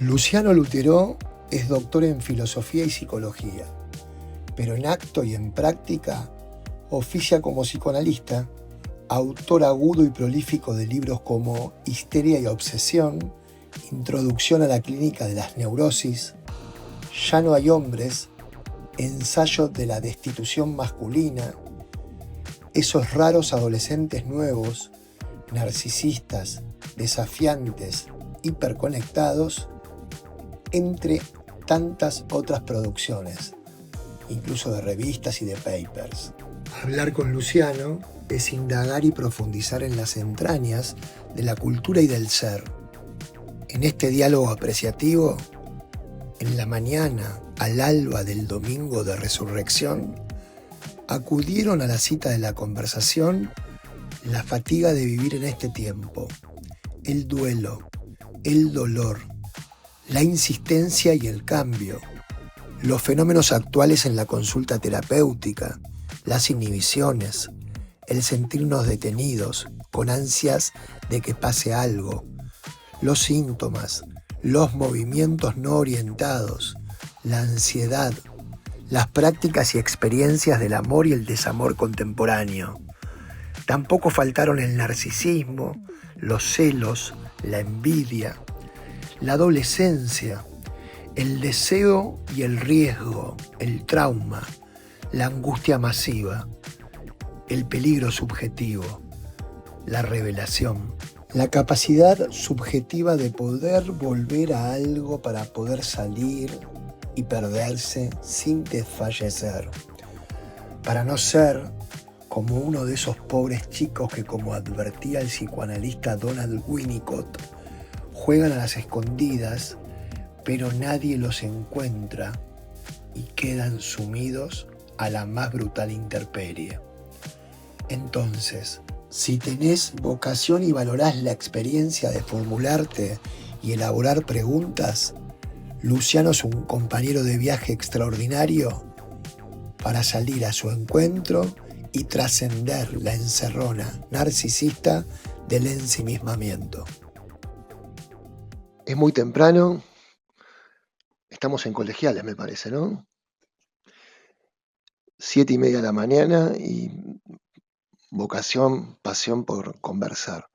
Luciano Lutero es doctor en filosofía y psicología, pero en acto y en práctica oficia como psicoanalista, autor agudo y prolífico de libros como Histeria y Obsesión, Introducción a la Clínica de las Neurosis, Ya no hay hombres, Ensayo de la destitución masculina, Esos raros adolescentes nuevos, narcisistas, desafiantes, hiperconectados, entre tantas otras producciones, incluso de revistas y de papers. Hablar con Luciano es indagar y profundizar en las entrañas de la cultura y del ser. En este diálogo apreciativo, en la mañana al alba del domingo de resurrección, acudieron a la cita de la conversación la fatiga de vivir en este tiempo, el duelo, el dolor, la insistencia y el cambio, los fenómenos actuales en la consulta terapéutica, las inhibiciones, el sentirnos detenidos, con ansias de que pase algo, los síntomas, los movimientos no orientados, la ansiedad, las prácticas y experiencias del amor y el desamor contemporáneo. Tampoco faltaron el narcisismo, los celos, la envidia, la adolescencia, el deseo y el riesgo, el trauma, la angustia masiva, el peligro subjetivo, la revelación, la capacidad subjetiva de poder volver a algo para poder salir y perderse sin desfallecer, para no ser como uno de esos pobres chicos que, como advertía el psicoanalista Donald Winnicott, juegan a las escondidas, pero nadie los encuentra y quedan sumidos a la más brutal intemperie. Entonces, si tenés vocación y valorás la experiencia de formularte y elaborar preguntas, Luciano es un compañero de viaje extraordinario para salir a su encuentro y trascender la encerrona narcisista del ensimismamiento. Es muy temprano, estamos en colegiales, me parece, ¿no? 7:30 de la mañana y vocación, pasión por conversar.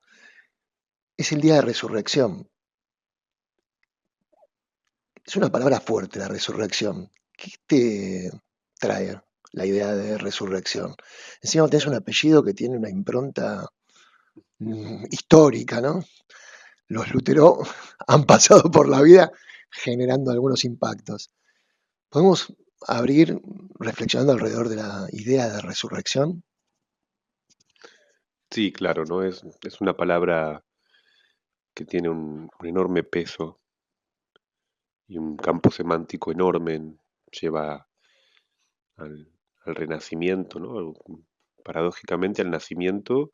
Es el día de resurrección. Es una palabra fuerte, la resurrección. ¿Qué te trae la idea de resurrección? Encima tenés un apellido que tiene una impronta histórica, ¿no? Los Lutero han pasado por la vida generando algunos impactos. ¿Podemos abrir reflexionando alrededor de la idea de resurrección? Sí, claro, ¿no? Es una palabra que tiene un enorme peso y un campo semántico enorme. Lleva al renacimiento, ¿no? Paradójicamente al nacimiento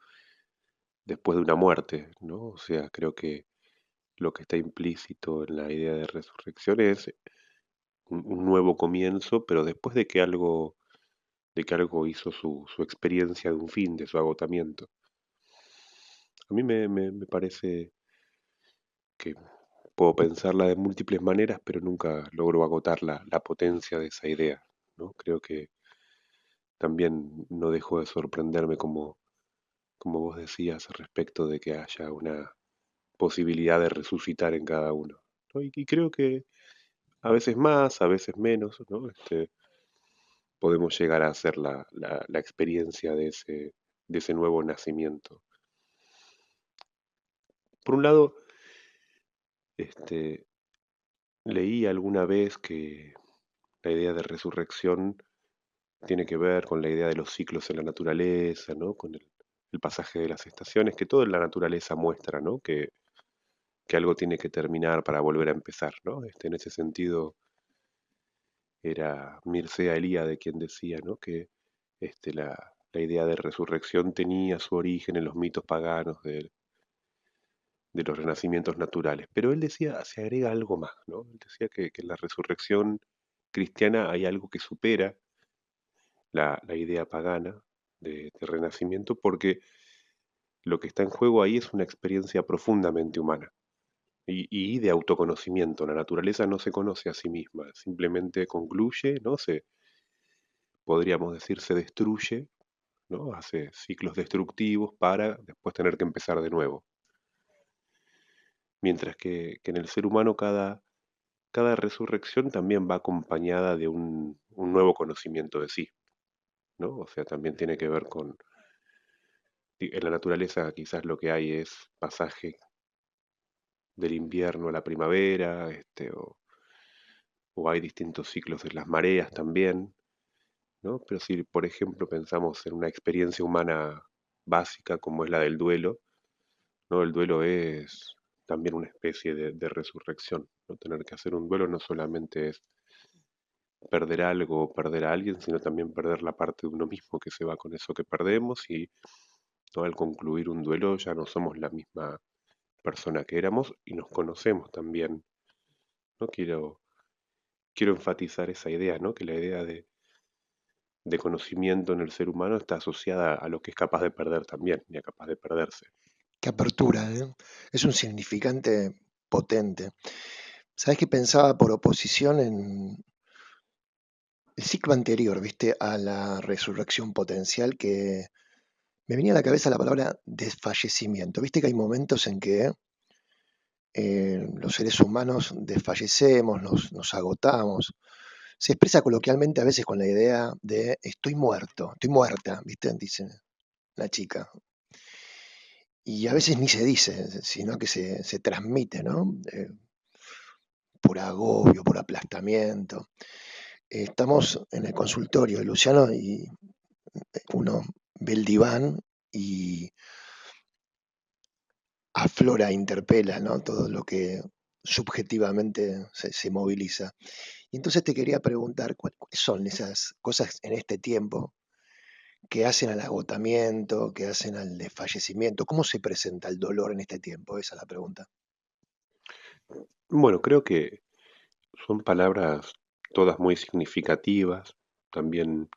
después de una muerte, ¿no? O sea, creo que lo que está implícito en la idea de resurrección es un nuevo comienzo, pero después de que algo hizo su experiencia de un fin, de su agotamiento. A mí me parece que puedo pensarla de múltiples maneras, pero nunca logro agotar la potencia de esa idea, ¿no? Creo que también no dejo de sorprenderme como vos decías respecto de que haya una posibilidad de resucitar en cada uno, ¿no? Y creo que a veces más, a veces menos, ¿no? Podemos llegar a hacer la experiencia de ese nuevo nacimiento. Por un lado, este, leí alguna vez que la idea de resurrección tiene que ver con la idea de los ciclos en la naturaleza, ¿no? Con el pasaje de las estaciones, que todo en la naturaleza muestra, ¿no? Que algo tiene que terminar para volver a empezar, ¿no? En ese sentido, era Mircea Eliade quien decía, ¿no? Que la idea de resurrección tenía su origen en los mitos paganos de los renacimientos naturales. Pero él decía, se agrega algo más, ¿no? Él decía que en la resurrección cristiana hay algo que supera la idea pagana de renacimiento, porque lo que está en juego ahí es una experiencia profundamente humana. y de autoconocimiento. La naturaleza no se conoce a sí misma, simplemente concluye, ¿no? Podríamos decir, se destruye, ¿no? Hace ciclos destructivos para después tener que empezar de nuevo. Mientras que en el ser humano cada resurrección también va acompañada de un nuevo conocimiento de sí, ¿no? O sea, también tiene que ver con, en la naturaleza quizás lo que hay es pasaje del invierno a la primavera, o hay distintos ciclos de las mareas también, ¿no? Pero si, por ejemplo, pensamos en una experiencia humana básica como es la del duelo, ¿no? El duelo es también una especie de resurrección, ¿no? Tener que hacer un duelo no solamente es perder algo o perder a alguien, sino también perder la parte de uno mismo que se va con eso que perdemos y, ¿no? Al concluir un duelo ya no somos la misma persona que éramos y nos conocemos también, ¿no? Quiero enfatizar esa idea, ¿no? Que la idea de conocimiento en el ser humano está asociada a lo que es capaz de perder también y a capaz de perderse. Qué apertura, ¿eh? Es un significante potente. ¿Sabes qué pensaba por oposición en el ciclo anterior, viste, a la resurrección potencial, que me venía a la cabeza la palabra desfallecimiento? Viste que hay momentos en que los seres humanos desfallecemos, nos agotamos. Se expresa coloquialmente a veces con la idea de estoy muerto, estoy muerta, ¿viste? Dice la chica. Y a veces ni se dice, sino que se transmite, ¿no? Por agobio, por aplastamiento. Estamos en el consultorio de Luciano y uno ve el diván y aflora, interpela, ¿no? Todo lo que subjetivamente se moviliza. Y entonces te quería preguntar, ¿cuáles son esas cosas en este tiempo que hacen al agotamiento, que hacen al desfallecimiento? ¿Cómo se presenta el dolor en este tiempo? Esa es la pregunta. Bueno, creo que son palabras todas muy significativas, también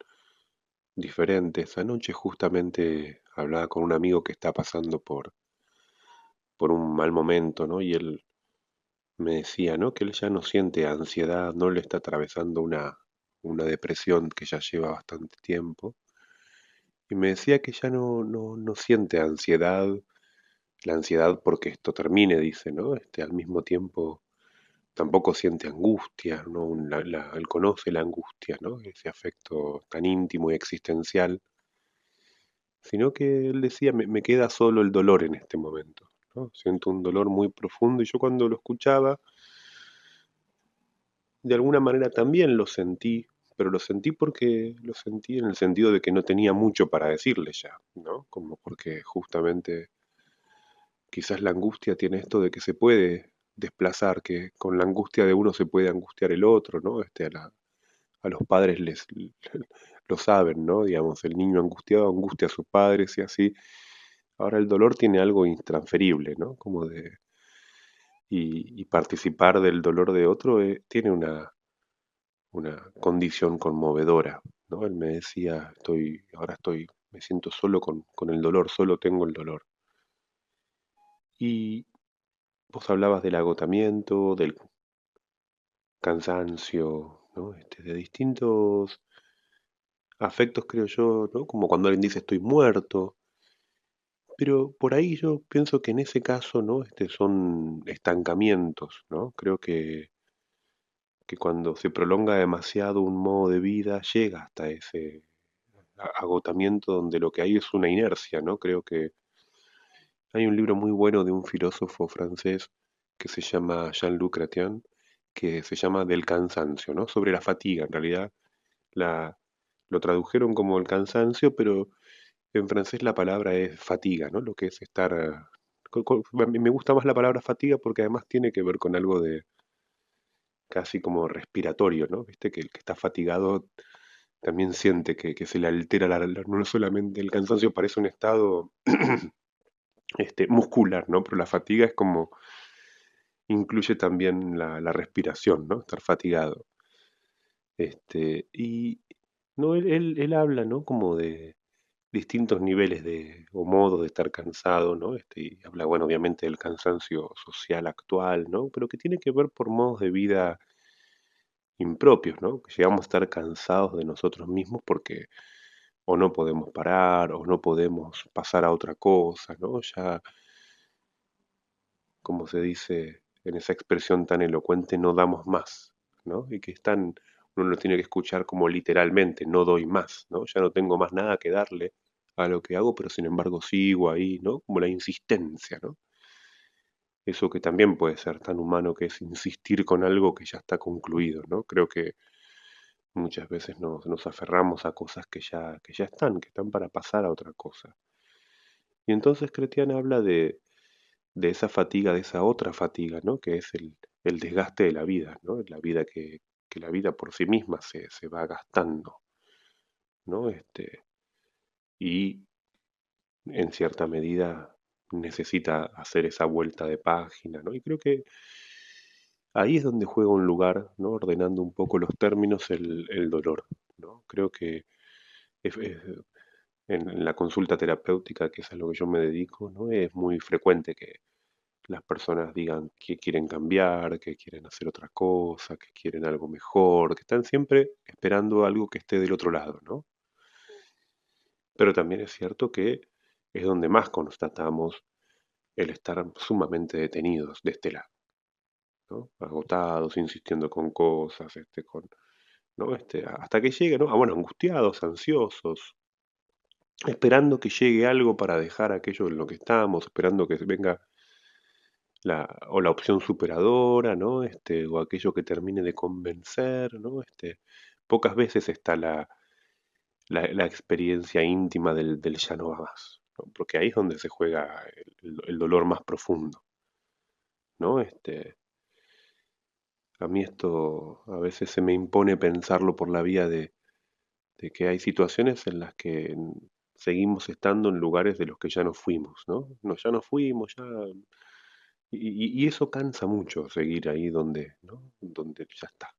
diferentes. Anoche justamente hablaba con un amigo que está pasando por un mal momento, ¿no? Y él me decía, ¿no? Que él ya no siente ansiedad, no le está atravesando una depresión que ya lleva bastante tiempo. Y me decía que ya no siente ansiedad, la ansiedad porque esto termine, dice, ¿no? Al mismo tiempo tampoco siente angustia, ¿no? Él conoce la angustia, ¿no? Ese afecto tan íntimo y existencial, sino que él decía, me queda solo el dolor en este momento, ¿no? Siento un dolor muy profundo y yo cuando lo escuchaba, de alguna manera también lo sentí, pero lo sentí porque lo sentí en el sentido de que no tenía mucho para decirle ya, ¿no? Como porque justamente quizás la angustia tiene esto de que se puede desplazar, que con la angustia de uno se puede angustiar el otro, ¿no? A los padres lo saben, ¿no? Digamos, el niño angustiado angustia a sus padres y así. Ahora el dolor tiene algo intransferible, ¿no? Y participar del dolor de otro tiene una condición conmovedora, ¿no? Él me decía, me siento solo con el dolor, solo tengo el dolor. Y vos hablabas del agotamiento, del cansancio, ¿no? De distintos afectos, creo yo, ¿no? Como cuando alguien dice estoy muerto, pero por ahí yo pienso que en ese caso, ¿no? Son estancamientos, ¿no? Creo que cuando se prolonga demasiado un modo de vida, llega hasta ese agotamiento donde lo que hay es una inercia, ¿no? Creo que hay un libro muy bueno de un filósofo francés que se llama Jean-Luc Chrétien, que se llama Del cansancio, ¿no? Sobre la fatiga, en realidad la, lo tradujeron como el cansancio, pero en francés la palabra es fatiga, ¿no? Lo que es estar... a mí me gusta más la palabra fatiga porque además tiene que ver con algo de casi como respiratorio, ¿no? Viste que el que está fatigado también siente que se le altera no solamente el cansancio parece un estado muscular, ¿no? Pero la fatiga es como incluye también la respiración, ¿no? Estar fatigado. Y no, él habla, ¿no? Como distintos niveles o modos de estar cansado, ¿no? Y habla, bueno, obviamente del cansancio social actual, ¿no? Pero que tiene que ver por modos de vida impropios, ¿no? Que llegamos a estar cansados de nosotros mismos porque o no podemos parar o no podemos pasar a otra cosa, ¿no? Ya, como se dice en esa expresión tan elocuente, no damos más, ¿no? Y que están, uno lo tiene que escuchar como literalmente, no doy más, ¿no? Ya no tengo más nada que darle a lo que hago, pero sin embargo sigo ahí, ¿no? Como la insistencia, ¿no? Eso que también puede ser tan humano que es insistir con algo que ya está concluido, ¿no? Creo que muchas veces nos aferramos a cosas que están para pasar a otra cosa. Y entonces Cretiana habla de esa fatiga, de esa otra fatiga, ¿no? Que es el desgaste de la vida, ¿no? La vida que la vida por sí misma se va gastando, ¿no? Y en cierta medida necesita hacer esa vuelta de página, ¿no? Y creo que ahí es donde juega un lugar, ¿no? Ordenando un poco los términos, el dolor, ¿no? Creo que es en la consulta terapéutica, que es a lo que yo me dedico, ¿no? Es muy frecuente que las personas digan que quieren cambiar, que quieren hacer otra cosa, que quieren algo mejor, que están siempre esperando algo que esté del otro lado, ¿no? Pero también es cierto que es donde más constatamos el estar sumamente detenidos de este lado, ¿no? Agotados, insistiendo con cosas, ¿no? Hasta que llegue, ¿no? Bueno, angustiados, ansiosos, esperando que llegue algo para dejar aquello en lo que estamos, esperando que venga o la opción superadora, ¿no? O aquello que termine de convencer, ¿no? Pocas veces está la experiencia íntima del ya no va más, ¿no? Porque ahí es donde se juega el dolor más profundo, ¿no? A mí esto a veces se me impone pensarlo por la vía de que hay situaciones en las que seguimos estando en lugares de los que ya nos fuimos, ¿no? Ya nos fuimos, ya. Y eso cansa mucho, seguir ahí donde, ¿no? Donde ya está,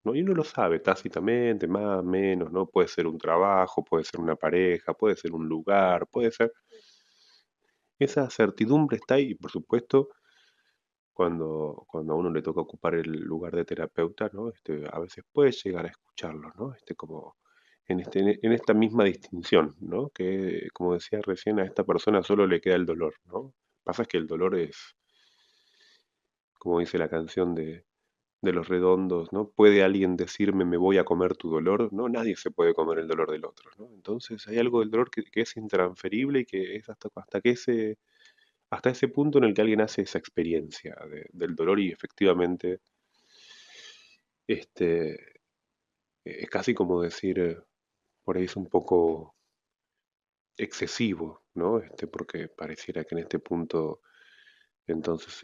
¿no? Y uno lo sabe tácitamente, más, menos, ¿no? Puede ser un trabajo, puede ser una pareja, puede ser un lugar, puede ser. Esa certidumbre está ahí, y por supuesto, cuando a uno le toca ocupar el lugar de terapeuta, ¿no? A veces puede llegar a escucharlo, ¿no? Como en esta misma distinción, ¿no? Que, como decía recién, a esta persona solo le queda el dolor, ¿no? Pasa que el dolor es, como dice la canción de Los Redondos, ¿no? ¿Puede alguien decirme me voy a comer tu dolor? No, nadie se puede comer el dolor del otro, ¿no? Entonces hay algo del dolor que es intransferible y que es hasta ese punto en el que alguien hace esa experiencia del dolor y efectivamente este, es casi como decir, por ahí es un poco excesivo, ¿no? Porque pareciera que en este punto entonces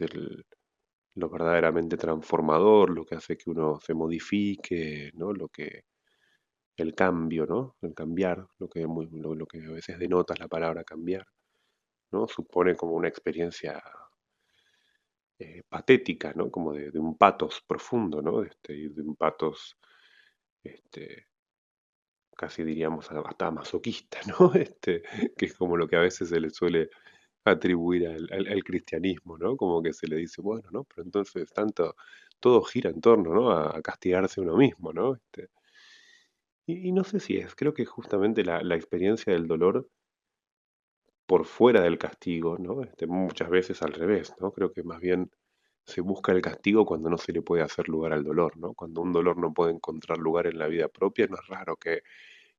lo verdaderamente transformador, lo que hace que uno se modifique, ¿no? El cambio, ¿no? El cambiar, lo que a veces denota la palabra cambiar, ¿no? Supone como una experiencia patética, ¿no? Como de un patos profundo, ¿no? Y de un patos, este, casi diríamos hasta masoquista, ¿no? Que es como lo que a veces se le suele atribuir al cristianismo, ¿no? Como que se le dice, bueno, ¿no? Pero entonces todo gira en torno, ¿no? A castigarse uno mismo, ¿no? Y no sé si creo que justamente la experiencia del dolor por fuera del castigo, ¿no? Muchas veces al revés, ¿no? Creo que más bien se busca el castigo cuando no se le puede hacer lugar al dolor, ¿no? Cuando un dolor no puede encontrar lugar en la vida propia, no es raro que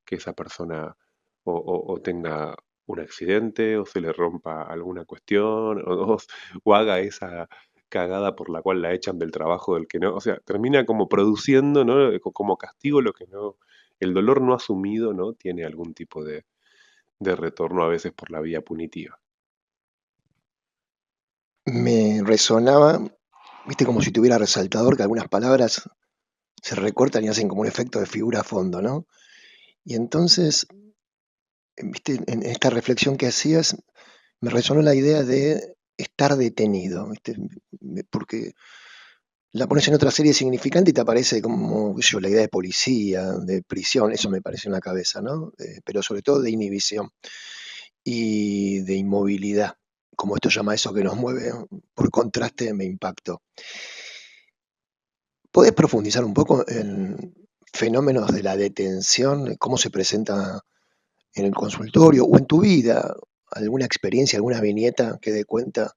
esa persona o tenga un accidente o se le rompa alguna cuestión o haga esa cagada por la cual la echan del trabajo del que no, o sea, termina como produciendo, ¿no? Como castigo lo que no, el dolor no asumido, ¿no? Tiene algún tipo de retorno a veces por la vía punitiva. Me resonaba, viste, como si tuviera resaltador, que algunas palabras se recortan y hacen como un efecto de figura a fondo, ¿no? Y entonces, viste, en esta reflexión que hacías, me resonó la idea de estar detenido, ¿viste? Porque la pones en otra serie significante y te aparece como, qué sé yo, la idea de policía, de prisión, eso me parece en la cabeza, ¿no? Pero sobre todo de inhibición y de inmovilidad, como esto llama eso que nos mueve, por contraste me impactó. ¿Podés profundizar un poco en fenómenos de la detención, cómo se presenta en el consultorio o en tu vida? ¿Alguna experiencia, alguna viñeta que dé cuenta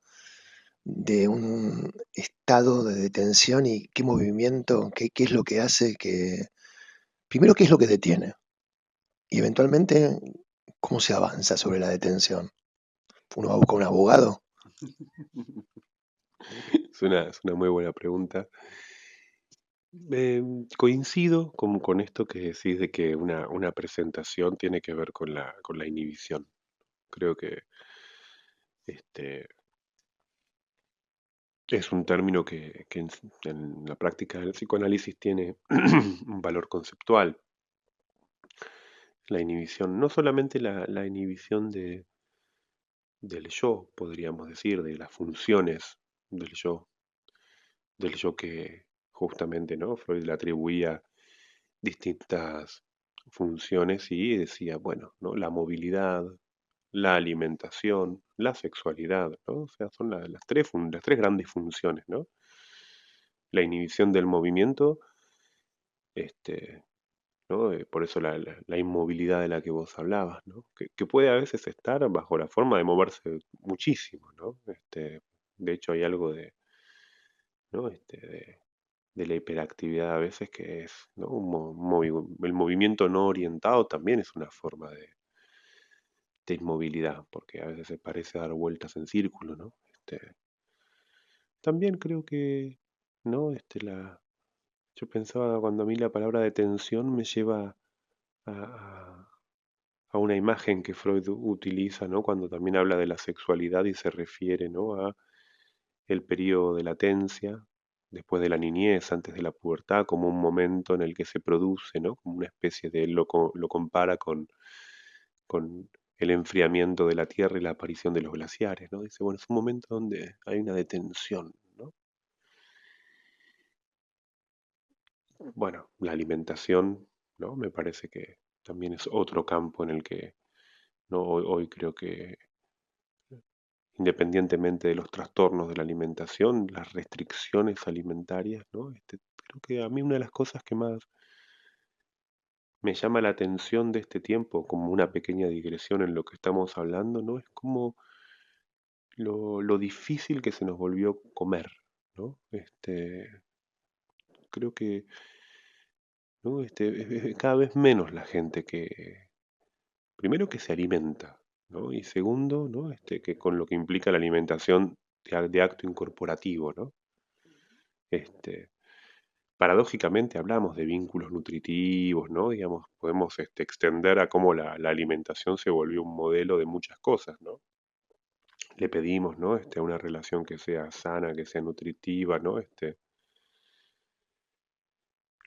de un estado de detención y qué movimiento, qué es lo que hace que, primero, qué es lo que detiene y eventualmente cómo se avanza sobre la detención? ¿Uno va a buscar un abogado? Es una muy buena pregunta. Coincido con esto que decís de que una presentación tiene que ver con la inhibición. Creo que este, es un término que en la práctica del psicoanálisis tiene un valor conceptual. La inhibición, no solamente la inhibición del yo, podríamos decir, de las funciones del yo que justamente, ¿no? Freud le atribuía distintas funciones y decía, bueno, ¿no? La movilidad, la alimentación, la sexualidad, ¿no? O sea, son las tres grandes funciones, ¿no? La inhibición del movimiento, este, ¿no? Por eso la inmovilidad de la que vos hablabas, ¿no? Que puede a veces estar bajo la forma de moverse muchísimo, ¿no? De hecho, hay algo ¿no? De la hiperactividad a veces que es, ¿no? El movimiento no orientado también es una forma de inmovilidad, porque a veces se parece dar vueltas en círculo, ¿no? También creo que, ¿no? Yo pensaba cuando a mí la palabra detención me lleva a, a una imagen que Freud utiliza, ¿no? Cuando también habla de la sexualidad y se refiere, ¿no? A el periodo de latencia, después de la niñez, antes de la pubertad, como un momento en el que se produce, ¿no? Como una especie de, él lo compara con el enfriamiento de la Tierra y la aparición de los glaciares, ¿no? Dice, bueno, es un momento donde hay una detención, ¿no? Bueno, la alimentación, ¿no? Me parece que también es otro campo en el que, ¿no? Hoy creo que independientemente de los trastornos de la alimentación, las restricciones alimentarias, ¿no? Creo que a mí una de las cosas que más me llama la atención de este tiempo, como una pequeña digresión en lo que estamos hablando, ¿no? Es como lo difícil que se nos volvió comer, ¿no? Creo que, ¿no? Es cada vez menos la gente que, primero que se alimenta, ¿no? Y segundo, ¿no? Que con lo que implica la alimentación de acto incorporativo, ¿no? Este, Paradójicamente hablamos de vínculos nutritivos, ¿no? Digamos, podemos extender a cómo la alimentación se volvió un modelo de muchas cosas, ¿no? Le pedimos, ¿no? Una relación que sea sana, que sea nutritiva, ¿no?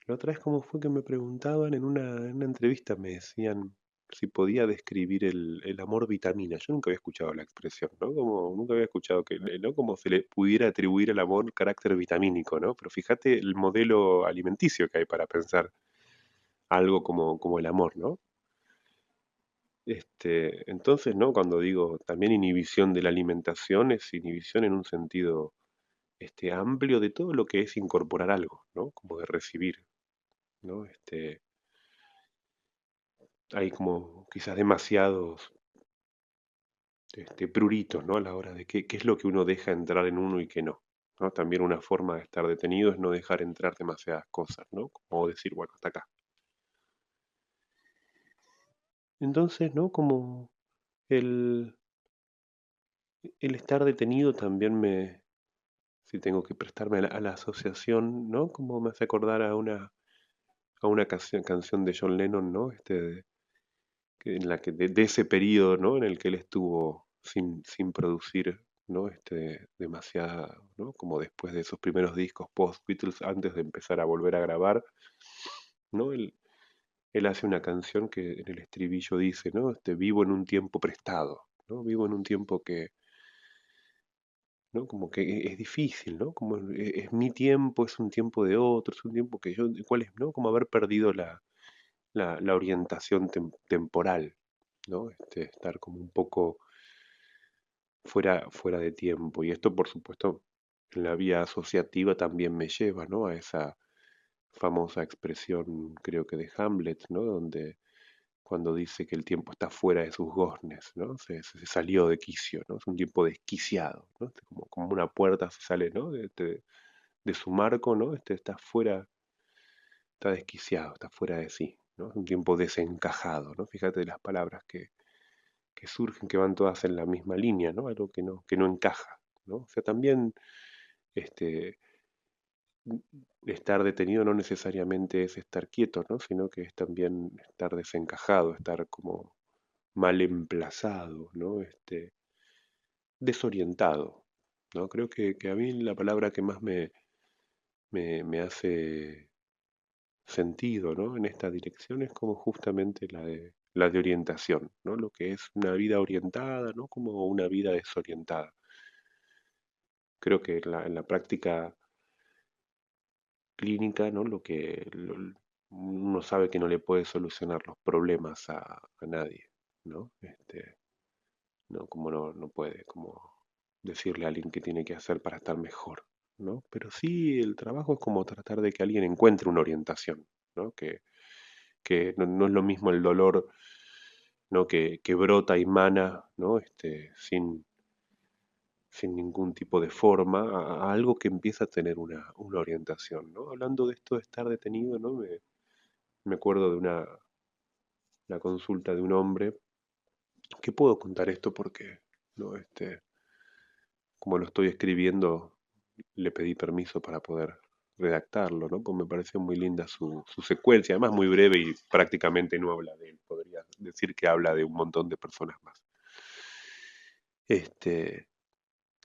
La otra vez, ¿cómo fue que me preguntaban en una entrevista? Me decían si podía describir el amor vitamina. Yo nunca había escuchado la expresión, ¿no? Como nunca había escuchado que, ¿no? Como se le pudiera atribuir al amor carácter vitamínico, ¿no? Pero fíjate el modelo alimenticio que hay para pensar algo como el amor, ¿no? Entonces, ¿no? Cuando digo también inhibición de la alimentación, es inhibición en un sentido amplio de todo lo que es incorporar algo, ¿no? Como de recibir, ¿no? Hay como quizás demasiados pruritos, ¿no? A la hora de qué es lo que uno deja entrar en uno y qué no, ¿no? También una forma de estar detenido es no dejar entrar demasiadas cosas, ¿no? Como decir, bueno, hasta acá. Entonces, ¿no? Como el, el estar detenido también si tengo que prestarme a la asociación, ¿no? Como me hace acordar a una canción de John Lennon, ¿no? En la que de ese periodo, ¿no? En el que él estuvo sin producir, ¿no? Demasiada, ¿no? Como después de esos primeros discos post-Beatles, antes de empezar a volver a grabar, ¿no? Él hace una canción que en el estribillo dice, ¿no? Vivo en un tiempo prestado, ¿no? Vivo en un tiempo que, ¿no? Como que es difícil, ¿no? Como es mi tiempo, es un tiempo de otro, es un tiempo que yo, ¿cuál es, no? Como haber perdido la orientación temporal, ¿no? Estar como un poco fuera de tiempo. Y esto, por supuesto, en la vía asociativa también me lleva, ¿no? A esa famosa expresión, creo que de Hamlet, ¿no? Donde cuando dice que el tiempo está fuera de sus goznes, ¿no? Se salió de quicio, ¿no? Es un tiempo desquiciado, ¿no? Como una puerta se sale, ¿no? De su marco, ¿no? Está fuera, está desquiciado, está fuera de sí, ¿no? Es un tiempo desencajado, ¿no? Fíjate las palabras que surgen, que van todas en la misma línea, ¿no? Algo que no encaja, ¿no? O sea, también este, estar detenido no necesariamente es estar quieto, ¿no? Sino que es también estar desencajado, estar como mal emplazado, ¿no? Desorientado, ¿no? Creo que a mí la palabra que más me hace sentido, ¿no? En esta dirección es como justamente la de orientación, ¿no? Lo que es una vida orientada, ¿no? Como una vida desorientada. Creo que en la práctica clínica, ¿no? Uno sabe que no le puede solucionar los problemas a nadie, ¿no? No, como no puede, como decirle a alguien qué tiene que hacer para estar mejor, ¿no? Pero sí, el trabajo es como tratar de que alguien encuentre una orientación, ¿no? Que no es lo mismo el dolor, ¿no? Que brota y mana, ¿no? Sin ningún tipo de forma, a algo que empieza a tener una orientación, ¿no? Hablando de esto de estar detenido, ¿no? Me acuerdo de una consulta de un hombre, que puedo contar esto porque, ¿no? Como lo estoy escribiendo, le pedí permiso para poder redactarlo, ¿no? Pues me pareció muy linda su secuencia, además muy breve y prácticamente no habla de él, podría decir que habla de un montón de personas más. Este,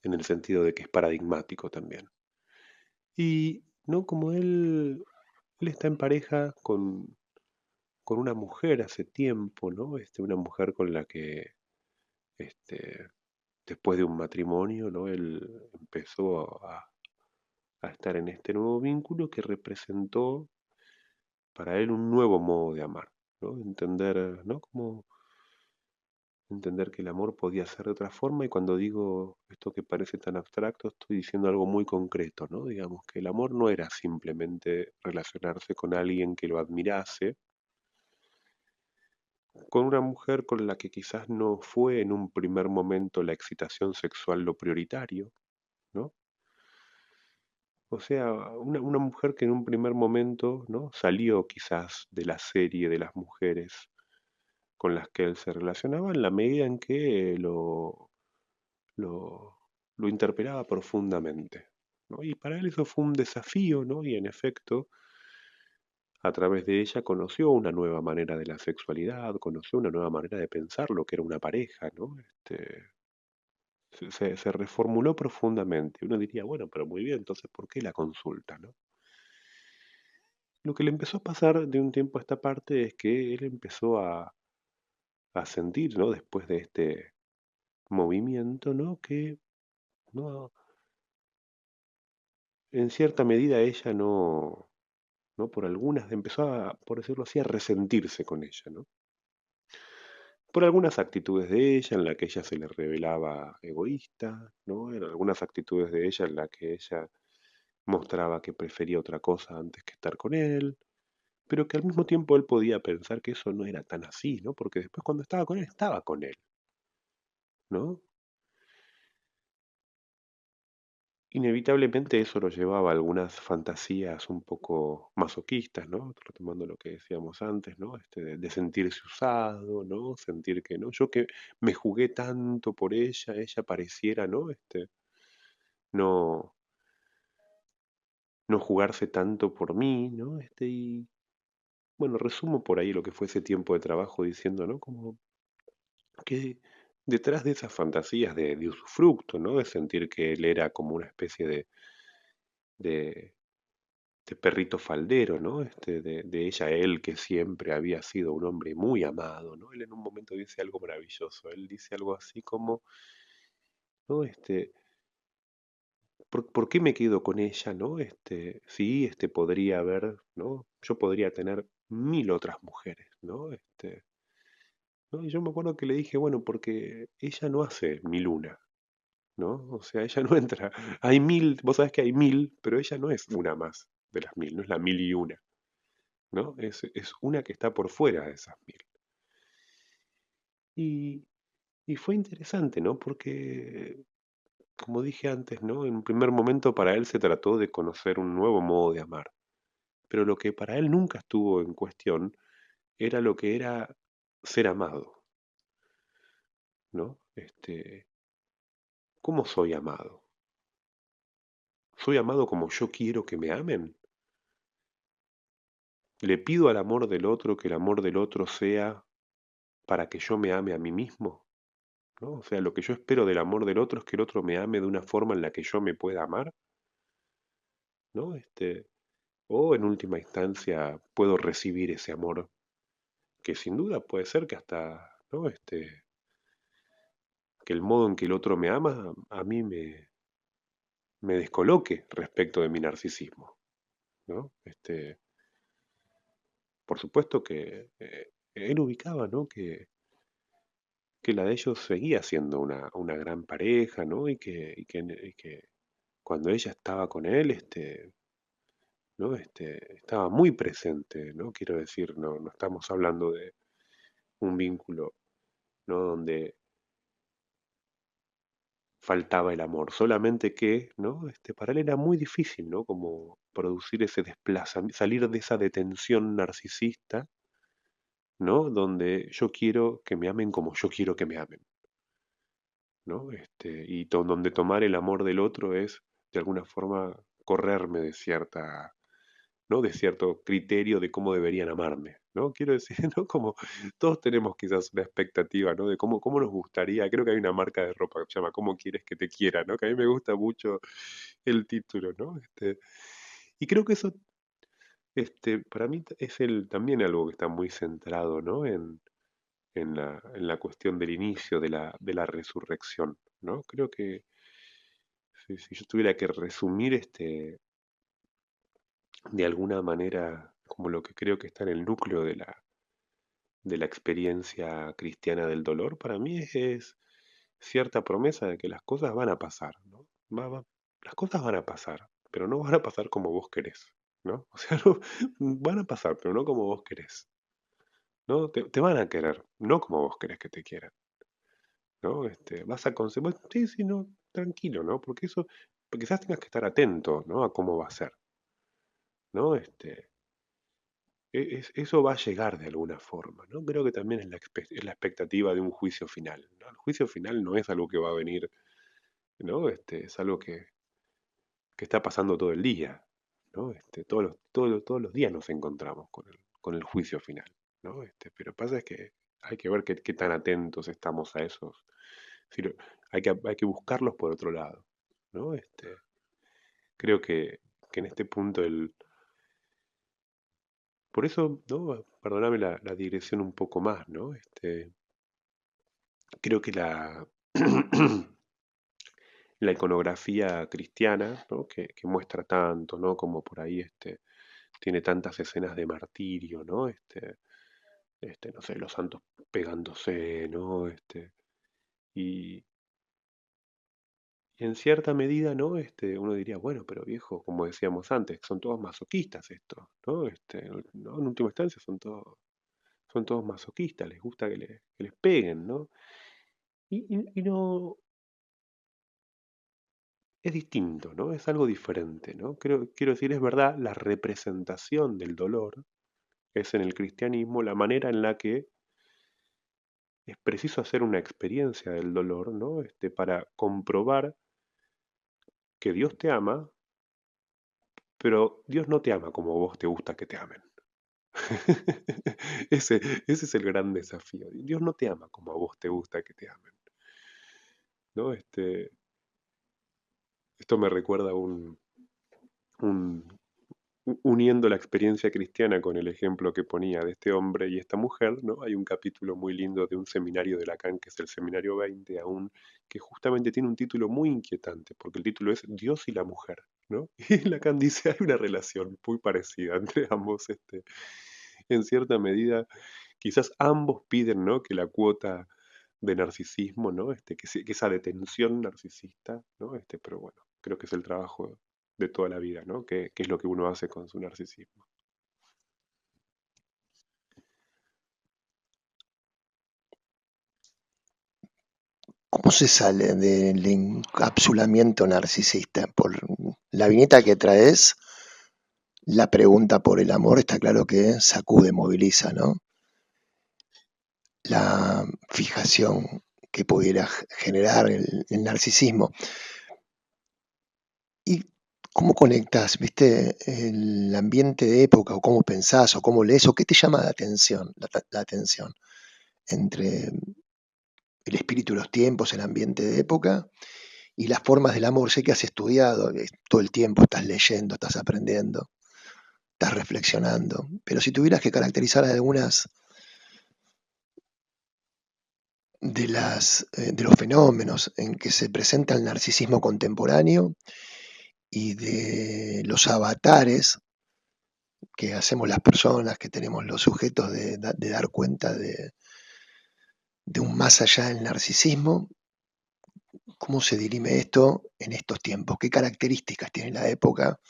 en el sentido de que es paradigmático también. Y, ¿no? Como él está en pareja con una mujer hace tiempo, ¿no? Una mujer con la que, este, después de un matrimonio, ¿no? Él empezó a estar en este nuevo vínculo que representó para él un nuevo modo de amar, ¿no? Entender, ¿no? Como entender que el amor podía ser de otra forma y cuando digo esto que parece tan abstracto, estoy diciendo algo muy concreto, ¿no? Digamos que el amor no era simplemente relacionarse con alguien que lo admirase, con una mujer con la que quizás no fue en un primer momento la excitación sexual lo prioritario, ¿no? O sea, una mujer que en un primer momento, ¿no? Salió quizás de la serie de las mujeres con las que él se relacionaba en la medida en que lo, lo interpelaba profundamente, ¿no? Y para él eso fue un desafío, ¿no? Y en efecto, a través de ella conoció una nueva manera de la sexualidad, conoció una nueva manera de pensar lo que era una pareja, ¿no? Se reformuló profundamente. Uno diría, bueno, pero muy bien, entonces, ¿por qué la consulta, no? Lo que le empezó a pasar de un tiempo a esta parte es que él empezó a sentir, ¿no? Después de este movimiento, ¿no? Que no, en cierta medida ella no por algunas, empezó a, por decirlo así, a resentirse con ella, ¿no? Por algunas actitudes de ella en la que ella se le revelaba egoísta, ¿no? En algunas actitudes de ella en la que ella mostraba que prefería otra cosa antes que estar con él, pero que al mismo tiempo él podía pensar que eso no era tan así, ¿no? Porque después cuando estaba con él, ¿no? Inevitablemente eso lo llevaba a algunas fantasías un poco masoquistas, ¿no? Retomando lo que decíamos antes, ¿no? De sentirse usado, ¿no? Sentir que, ¿no? Yo que me jugué tanto por ella pareciera, ¿no? No, no jugarse tanto por mí, ¿no? Y bueno, resumo por ahí lo que fue ese tiempo de trabajo diciendo, ¿no? Como que detrás de esas fantasías de usufructo, ¿no? De sentir que él era como una especie de perrito faldero, ¿no? De ella a él, que siempre había sido un hombre muy amado, ¿no? Él en un momento dice algo maravilloso, él dice algo así como, ¿no? ¿por qué me quedo con ella, no? Sí, podría haber, ¿no? Yo podría tener 1000 otras mujeres, ¿no? ¿No? Y yo me acuerdo que le dije, bueno, porque ella no hace 1001, ¿no? O sea, ella no entra. Hay 1000, vos sabés que hay 1000, pero ella no es una más de las 1000, no es la 1001, ¿no? Es una que está por fuera de esas 1000. Y, y fue interesante, ¿no? Porque, como dije antes, ¿no? En un primer momento para él se trató de conocer un nuevo modo de amar. Pero lo que para él nunca estuvo en cuestión era lo que era ser amado, ¿no? ¿Cómo soy amado? ¿Soy amado como yo quiero que me amen? ¿Le pido al amor del otro que el amor del otro sea para que yo me ame a mí mismo? ¿No? O sea, lo que yo espero del amor del otro es que el otro me ame de una forma en la que yo me pueda amar, ¿no? O en última instancia puedo recibir ese amor que sin duda puede ser que hasta, ¿no? Que el modo en que el otro me ama a mí me descoloque respecto de mi narcisismo, ¿no? Por supuesto que él ubicaba, ¿no? Que la de ellos seguía siendo una gran pareja, ¿no? Y que cuando ella estaba con él, ¿no? Estaba muy presente, ¿no? Quiero decir, no estamos hablando de un vínculo, ¿no? Donde faltaba el amor, solamente que, ¿no? Para él era muy difícil, ¿no? Como producir ese desplazamiento, salir de esa detención narcisista, ¿no? Donde yo quiero que me amen como yo quiero que me amen, ¿no? Donde tomar el amor del otro es, de alguna forma, correrme de cierta, ¿no? De cierto criterio de cómo deberían amarme, ¿no? Quiero decir, ¿no? Como todos tenemos quizás una expectativa, ¿no? De cómo nos gustaría, creo que hay una marca de ropa que se llama ¿Cómo quieres que te quiera?, ¿no? Que a mí me gusta mucho el título, ¿no? Y creo que eso, para mí es también algo que está muy centrado, ¿no? En la cuestión del inicio de la resurrección, ¿no? Creo que si yo tuviera que resumir de alguna manera como lo que creo que está en el núcleo de la experiencia cristiana del dolor, para mí es cierta promesa de que las cosas van a pasar, ¿no? Las cosas van a pasar, pero no van a pasar como vos querés, ¿no? O sea, van a pasar, pero no como vos querés, ¿no? Te van a querer, no como vos querés que te quieran, ¿no? Vas a conseguir, sí, sí, no, tranquilo, ¿no? Porque quizás tengas que estar atento, ¿no? A cómo va a ser, ¿no? Eso va a llegar de alguna forma, ¿no? Creo que también es la expectativa de un juicio final, ¿no? El juicio final no es algo que va a venir, ¿no? Es algo que está pasando todo el día, ¿no? Todos los días nos encontramos con el juicio final, ¿no? Pero pasa es que hay que ver qué tan atentos estamos a esos. Es decir, hay que buscarlos por otro lado, ¿no? Creo que en este punto por eso, ¿no? Perdóname la digresión un poco más, ¿no? Creo que la iconografía cristiana, ¿no? que muestra tanto, ¿no? Como por ahí tiene tantas escenas de martirio, ¿no? No sé, los santos pegándose, ¿no? Y, y en cierta medida, ¿no? Uno diría, bueno, pero viejo, como decíamos antes, son todos masoquistas estos, ¿no? ¿No? En última instancia son todos masoquistas, les gusta que les peguen, ¿no? Y no, es distinto, ¿no? Es algo diferente, ¿no? Quiero decir, es verdad, la representación del dolor es en el cristianismo la manera en la que es preciso hacer una experiencia del dolor, ¿no? Para comprobar que Dios te ama, pero Dios no te ama como vos te gusta que te amen. Ese es el gran desafío. Dios no te ama como a vos te gusta que te amen, ¿no? Esto, me recuerda un, uniendo la experiencia cristiana con el ejemplo que ponía de este hombre y esta mujer, ¿no? Hay un capítulo muy lindo de un seminario de Lacan, que es el Seminario 20 aún, que justamente tiene un título muy inquietante, porque el título es Dios y la mujer, ¿no? Y Lacan dice, hay una relación muy parecida entre ambos, en cierta medida, quizás ambos piden, ¿no? Que la cuota de narcisismo, ¿no? Que esa detención narcisista, ¿no? Pero bueno, creo que es el trabajo de toda la vida, ¿no? ¿Qué es lo que uno hace con su narcisismo? ¿Cómo se sale del encapsulamiento narcisista? Por la viñeta que traes, la pregunta por el amor está claro que sacude, moviliza, ¿no? La fijación que pudiera generar el narcisismo. ¿Y cómo conectas, viste, el ambiente de época, o cómo pensás, o cómo lees, o qué te llama la atención, la atención entre el espíritu de los tiempos, el ambiente de época y las formas del amor? Sé que has estudiado, todo el tiempo estás leyendo, estás aprendiendo, estás reflexionando, pero si tuvieras que caracterizar algunas de los fenómenos en que se presenta el narcisismo contemporáneo y de los avatares que hacemos las personas, que tenemos los sujetos de dar cuenta de un más allá del narcisismo, ¿cómo se dirime esto en estos tiempos? ¿Qué características tiene la época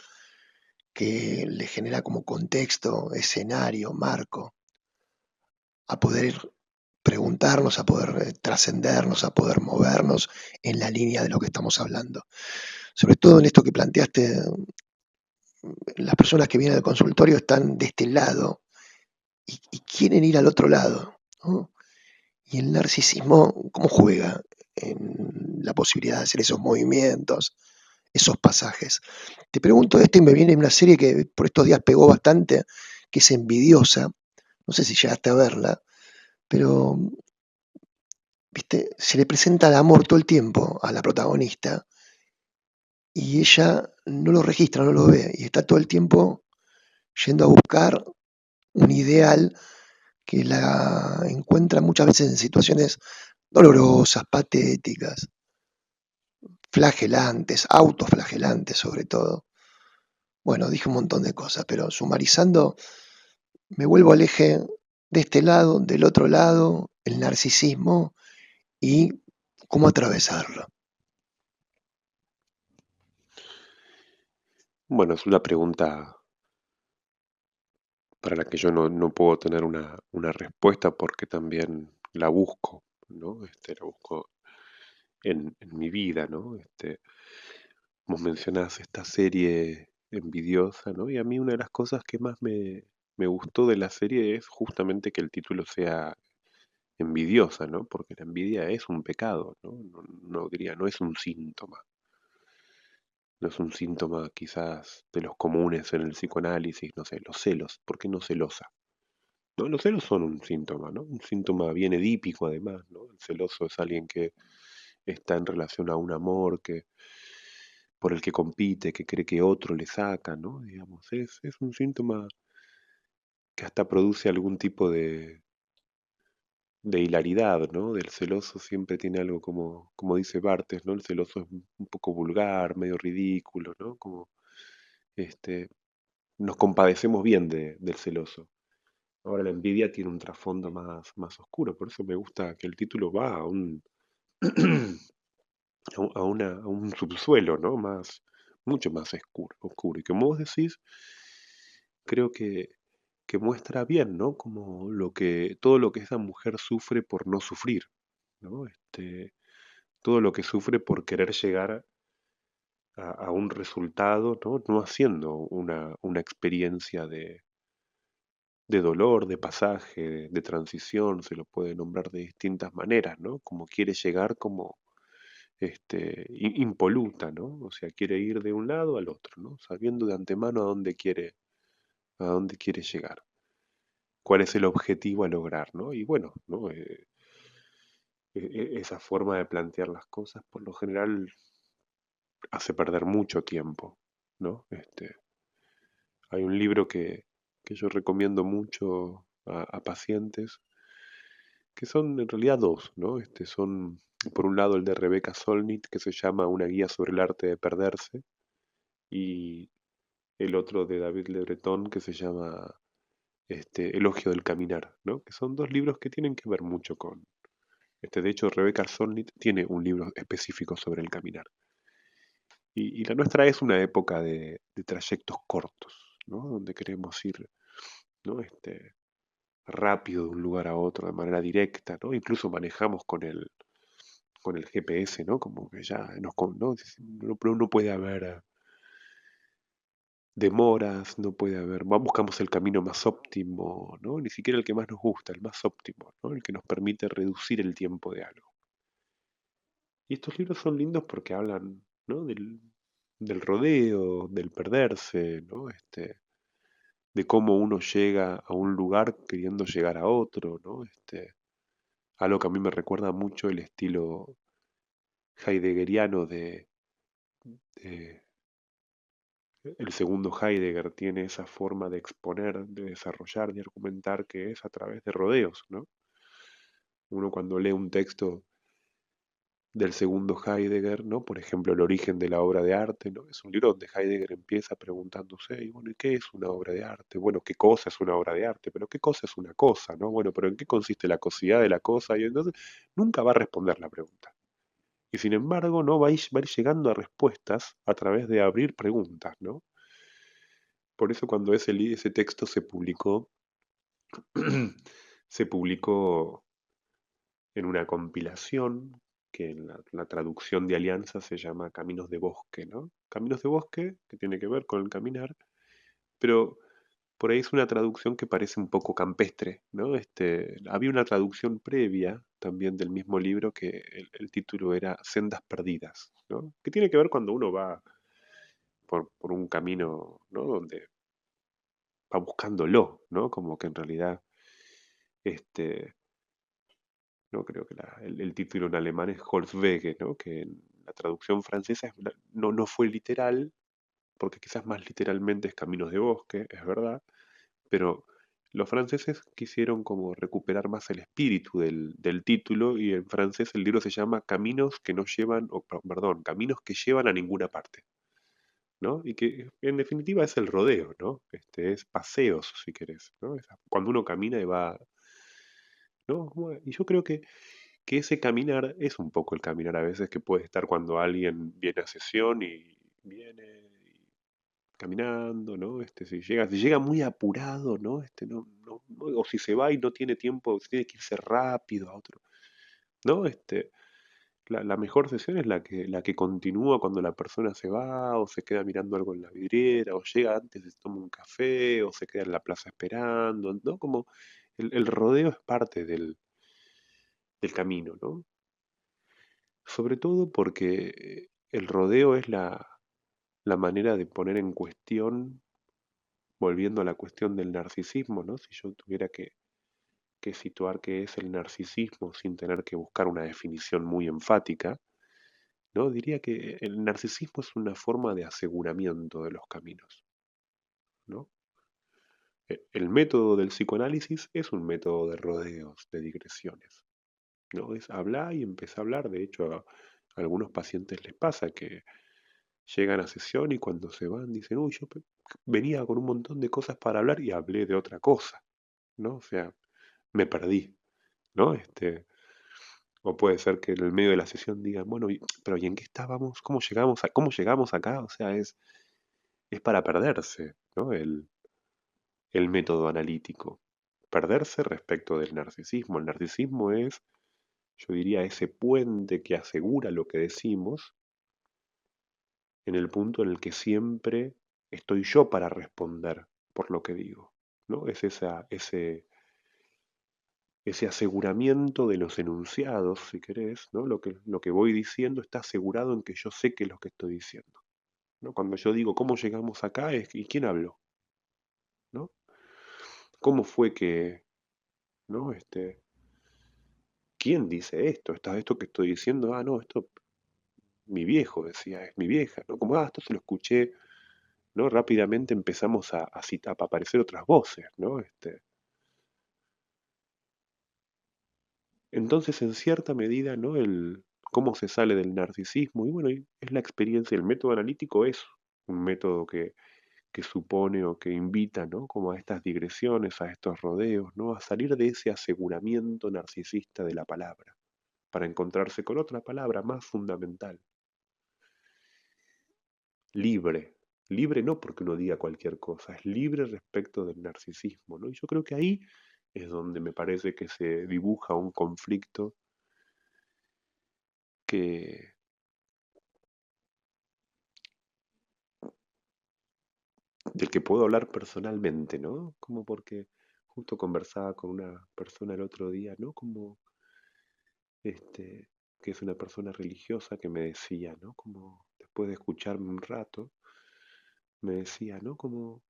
que le genera como contexto, escenario, marco, a poder preguntarnos, a poder trascendernos, a poder movernos en la línea de lo que estamos hablando? Sobre todo en esto que planteaste, las personas que vienen al consultorio están de este lado y quieren ir al otro lado, ¿no? Y el narcisismo, ¿cómo juega en la posibilidad de hacer esos movimientos, esos pasajes? Te pregunto esto y me viene una serie que por estos días pegó bastante, que es Envidiosa. No sé si llegaste a verla, pero viste, se le presenta el amor todo el tiempo a la protagonista y ella no lo registra, no lo ve, y está todo el tiempo yendo a buscar un ideal que la encuentra muchas veces en situaciones dolorosas, patéticas, flagelantes, autoflagelantes sobre todo. Bueno, dije un montón de cosas, pero sumarizando, me vuelvo al eje de este lado, del otro lado, el narcisismo y cómo atravesarlo. Bueno, es una pregunta para la que yo no puedo tener una respuesta porque también la busco, ¿no? La busco en mi vida, ¿no? Vos mencionás esta serie envidiosa, ¿no? Y a mí una de las cosas que más me gustó de la serie es justamente que el título sea envidiosa, ¿no? Porque la envidia es un pecado, ¿no? No diría, no es un síntoma. No es un síntoma quizás de los comunes en el psicoanálisis, no sé, los celos. ¿Por qué no celosa? ¿No? Los celos son un síntoma, ¿no? Un síntoma bien edípico además, ¿no? El celoso es alguien que está en relación a un amor que por el que compite, que cree que otro le saca, ¿no? Digamos, es un síntoma que hasta produce algún tipo de hilaridad, ¿no? Del celoso siempre tiene algo como dice Barthes, ¿no? El celoso es un poco vulgar, medio ridículo, ¿no? Como este, nos compadecemos bien del celoso. Ahora la envidia tiene un trasfondo más oscuro, por eso me gusta que el título va a un, a un subsuelo, ¿no? Mucho más oscuro. Y como vos decís, creo que muestra bien, ¿no? Como todo lo que esa mujer sufre por no sufrir, ¿no? Todo lo que sufre por querer llegar a un resultado, ¿no? No haciendo una experiencia de dolor, de pasaje, de transición, se lo puede nombrar de distintas maneras, ¿no? Como quiere llegar como impoluta, ¿no? O sea, quiere ir de un lado al otro, ¿no? Sabiendo de antemano a dónde quiere llegar, cuál es el objetivo a lograr, ¿no? Y bueno, ¿no? Esa forma de plantear las cosas por lo general hace perder mucho tiempo, ¿no? Hay un libro que yo recomiendo mucho a pacientes, que son en realidad dos, ¿no? Son, por un lado, el de Rebecca Solnit, que se llama Una guía sobre el arte de perderse, y el otro de David Le Breton, que se llama Elogio del caminar, ¿no? Que son dos libros que tienen que ver mucho con... de hecho, Rebecca Solnit tiene un libro específico sobre el caminar. Y la nuestra es una época de trayectos cortos, ¿no? Donde queremos ir, ¿no? Rápido de un lugar a otro de manera directa, ¿no? Incluso manejamos con el GPS, ¿no? Como que ya ¿no? No puede haber demoras, no puede haber, buscamos el camino más óptimo, ¿no? Ni siquiera el que más nos gusta, el más óptimo, ¿no? El que nos permite reducir el tiempo de algo. Y estos libros son lindos porque hablan, ¿no? Del rodeo, del perderse, ¿no? De cómo uno llega a un lugar queriendo llegar a otro, ¿no? Algo que a mí me recuerda mucho el estilo heideggeriano de el segundo Heidegger tiene esa forma de exponer, de desarrollar, de argumentar que es a través de rodeos, ¿no? Uno cuando lee un texto del segundo Heidegger, ¿no? Por ejemplo, El origen de la obra de arte, ¿no? Es un libro donde Heidegger empieza preguntándose, y bueno, ¿y qué es una obra de arte? Bueno, ¿qué cosa es una obra de arte? Pero ¿qué cosa es una cosa, no? Bueno, pero ¿en qué consiste la cosidad de la cosa? Y entonces nunca va a responder la pregunta. Y sin embargo, ¿no? Va a ir llegando a respuestas a través de abrir preguntas, ¿no? Por eso cuando ese texto se publicó, se publicó en una compilación que en la traducción de Alianza se llama Caminos de Bosque, ¿no? Caminos de Bosque, que tiene que ver con el caminar, pero por ahí es una traducción que parece un poco campestre, ¿no? Había una traducción previa también del mismo libro que el título era Sendas Perdidas, ¿no? Que tiene que ver cuando uno va por un camino, ¿no? Donde va buscándolo, ¿no? Como que en realidad, este, ¿no? Creo que el título en alemán es Holzwege, ¿no? Que en la traducción francesa no fue literal, porque quizás más literalmente es Caminos de Bosque, es verdad, pero los franceses quisieron como recuperar más el espíritu del título y en francés el libro se llama Caminos que no llevan, perdón, Caminos que llevan a ninguna parte, ¿no? Y que en definitiva es el rodeo, ¿no? Es paseos, si querés, ¿no? Cuando uno camina y va, ¿no? Y yo creo que ese caminar es un poco el caminar a veces que puede estar cuando alguien viene a sesión y viene caminando, ¿no? Si llega muy apurado, ¿no? O si se va y no tiene tiempo, si tiene que irse rápido a otro, ¿no? La mejor sesión es la que continúa cuando la persona se va, o se queda mirando algo en la vidriera, o llega antes, se toma un café, o se queda en la plaza esperando, ¿no? Como el rodeo es parte del camino, ¿no? Sobre todo porque el rodeo es la manera de poner en cuestión, volviendo a la cuestión del narcisismo, ¿no? Si yo tuviera que situar qué es el narcisismo sin tener que buscar una definición muy enfática, ¿no? Diría que el narcisismo es una forma de aseguramiento de los caminos, ¿no? El método del psicoanálisis es un método de rodeos, de digresiones, ¿no? Es hablar y empezar a hablar. De hecho, a algunos pacientes les pasa que llegan a sesión y cuando se van dicen, uy, venía con un montón de cosas para hablar y hablé de otra cosa, ¿no? O sea, me perdí, ¿no? O puede ser que en el medio de la sesión digan, bueno, pero ¿y en qué estábamos? ¿Cómo llegamos acá? O sea, es para perderse, ¿no? El método analítico. Perderse respecto del narcisismo. El narcisismo es, yo diría, ese puente que asegura lo que decimos en el punto en el que siempre estoy yo para responder por lo que digo, ¿no? Es ese aseguramiento de los enunciados, si querés, ¿no? Lo que voy diciendo está asegurado en que yo sé qué es lo que estoy diciendo, ¿no? Cuando yo digo cómo llegamos acá, ¿y quién habló? ¿No? ¿Cómo fue que, ¿no? ¿Quién dice esto? Esto que estoy diciendo, no, esto mi viejo decía, es mi vieja, ¿no? Como, esto se lo escuché ¿no? Rápidamente empezamos a aparecer otras voces, ¿no? Entonces, en cierta medida, ¿no? Cómo se sale del narcisismo, y bueno, es la experiencia, el método analítico es un método que supone o que invita, ¿no? Como a estas digresiones, a estos rodeos, ¿no? A salir de ese aseguramiento narcisista de la palabra, para encontrarse con otra palabra más fundamental, libre. Libre no porque uno diga cualquier cosa, es libre respecto del narcisismo, ¿no? Y yo creo que ahí es donde me parece que se dibuja un conflicto que, del que puedo hablar personalmente, ¿no? Como porque justo conversaba con una persona el otro día, ¿no? Como este, que es una persona religiosa que me decía, ¿no? Como después de escucharme un rato, me decía, ¿no? Como,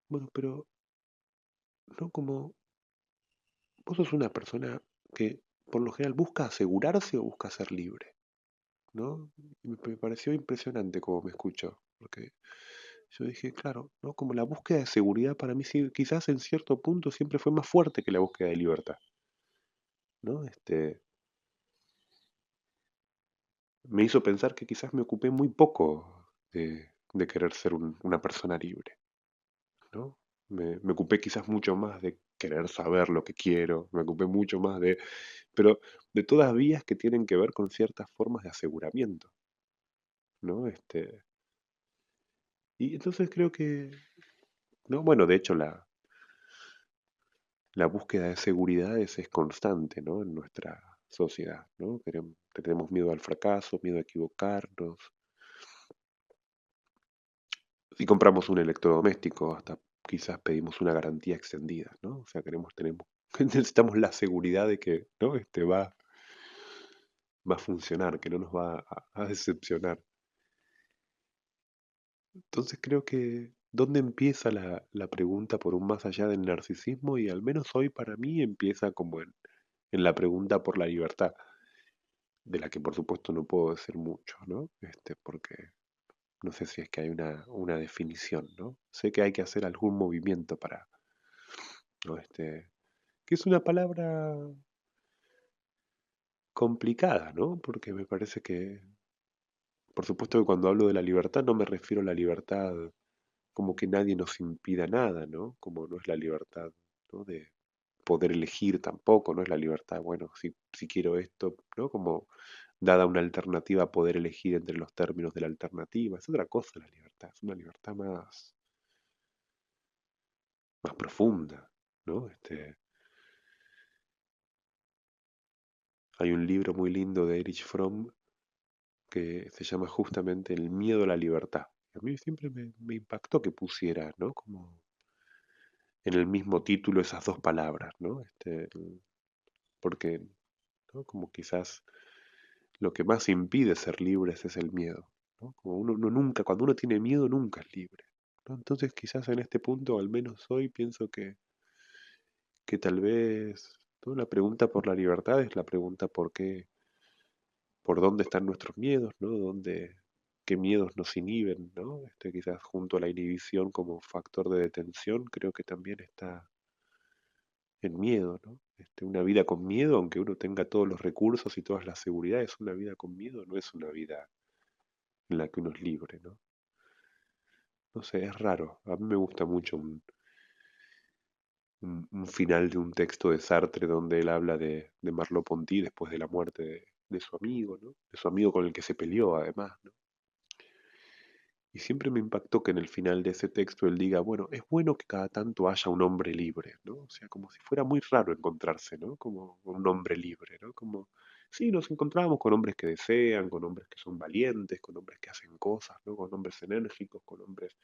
bueno, pero no como vos sos una persona que por lo general busca asegurarse o busca ser libre, ¿no? Y me pareció impresionante como me escuchó, porque yo dije, claro, ¿no? Como la búsqueda de seguridad para mí sí, quizás en cierto punto siempre fue más fuerte que la búsqueda de libertad, ¿no? Me hizo pensar que quizás me ocupé muy poco de querer ser una persona libre, ¿no? Me ocupé quizás mucho más de querer saber lo que quiero, me ocupé mucho más pero de todas vías que tienen que ver con ciertas formas de aseguramiento, ¿no? Y entonces creo que, ¿no? Bueno, de hecho la búsqueda de seguridades es constante, ¿no? En nuestra sociedad, ¿no? Tenemos miedo al fracaso, miedo a equivocarnos. Si compramos un electrodoméstico, hasta quizás pedimos una garantía extendida, ¿no? O sea, necesitamos la seguridad de que, ¿no? Va a funcionar, que no nos va a decepcionar. Entonces creo que, ¿dónde empieza la pregunta por un más allá del narcisismo? Y al menos hoy para mí empieza como en la pregunta por la libertad, de la que por supuesto no puedo decir mucho, ¿no? Porque no sé si es que hay una definición, ¿no? Sé que hay que hacer algún movimiento para, ¿no? Que es una palabra complicada, ¿no? Porque me parece que, por supuesto que cuando hablo de la libertad no me refiero a la libertad como que nadie nos impida nada, ¿no? Como no es la libertad, ¿no? De poder elegir tampoco, no es la libertad, bueno, si quiero esto, ¿no? Como dada una alternativa, poder elegir entre los términos de la alternativa, es otra cosa la libertad, es una libertad más profunda, ¿no? Hay un libro muy lindo de Erich Fromm que se llama justamente El miedo a la libertad. A mí siempre me impactó que pusiera, ¿no? Como en el mismo título esas dos palabras, ¿no? Porque, ¿no? Como quizás lo que más impide ser libres es el miedo, ¿no? Como uno nunca, cuando uno tiene miedo, nunca es libre, ¿no? Entonces quizás en este punto, al menos hoy, pienso que tal vez, ¿no? La pregunta por la libertad es la pregunta por qué, por dónde están nuestros miedos, ¿no? Qué miedos nos inhiben, ¿no? Quizás junto a la inhibición como factor de detención, creo que también está el miedo, ¿no? Una vida con miedo, aunque uno tenga todos los recursos y todas las seguridades, una vida con miedo no es una vida en la que uno es libre, ¿no? No sé, es raro. A mí me gusta mucho un final de un texto de Sartre donde él habla de Merleau-Ponty después de la muerte de su amigo, ¿no? De su amigo con el que se peleó además, ¿no? Y siempre me impactó que en el final de ese texto él diga, bueno, es bueno que cada tanto haya un hombre libre, ¿no? O sea, como si fuera muy raro encontrarse, ¿no? Como un hombre libre, ¿no? Como, sí, nos encontrábamos con hombres que desean, con hombres que son valientes, con hombres que hacen cosas, ¿no? Con hombres enérgicos, con hombres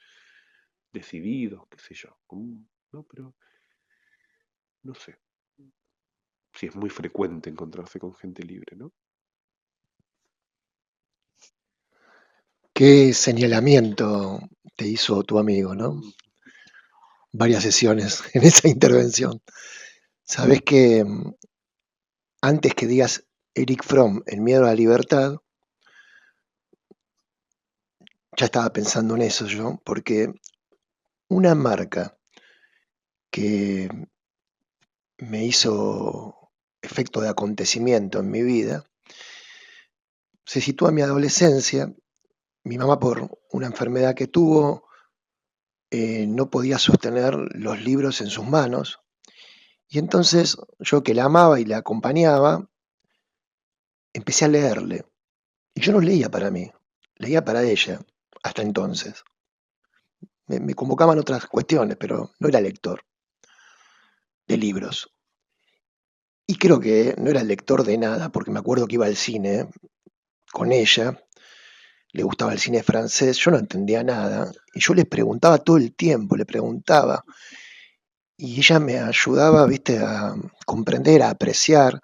decididos, qué sé yo, ¿no? Pero no sé si es muy frecuente encontrarse con gente libre, ¿no? Qué señalamiento te hizo tu amigo, ¿no? Mm, Varias sesiones en esa intervención. Sabes que antes que digas Eric Fromm, El miedo a la libertad, Ya estaba pensando en eso yo, porque una marca que me hizo efecto de acontecimiento en mi vida se sitúa en mi adolescencia. Mi mamá, por una enfermedad que tuvo, no podía sostener los libros en sus manos. Y entonces yo, que la amaba y la acompañaba, empecé a leerle. Y yo no leía para mí, leía para ella, hasta entonces. Me convocaban otras cuestiones, pero no era lector de libros. Y creo que no era lector de nada, porque me acuerdo que iba al cine con ella, le gustaba el cine francés, yo no entendía nada, y yo le preguntaba todo el tiempo, le preguntaba, y ella me ayudaba, viste, a comprender, a apreciar,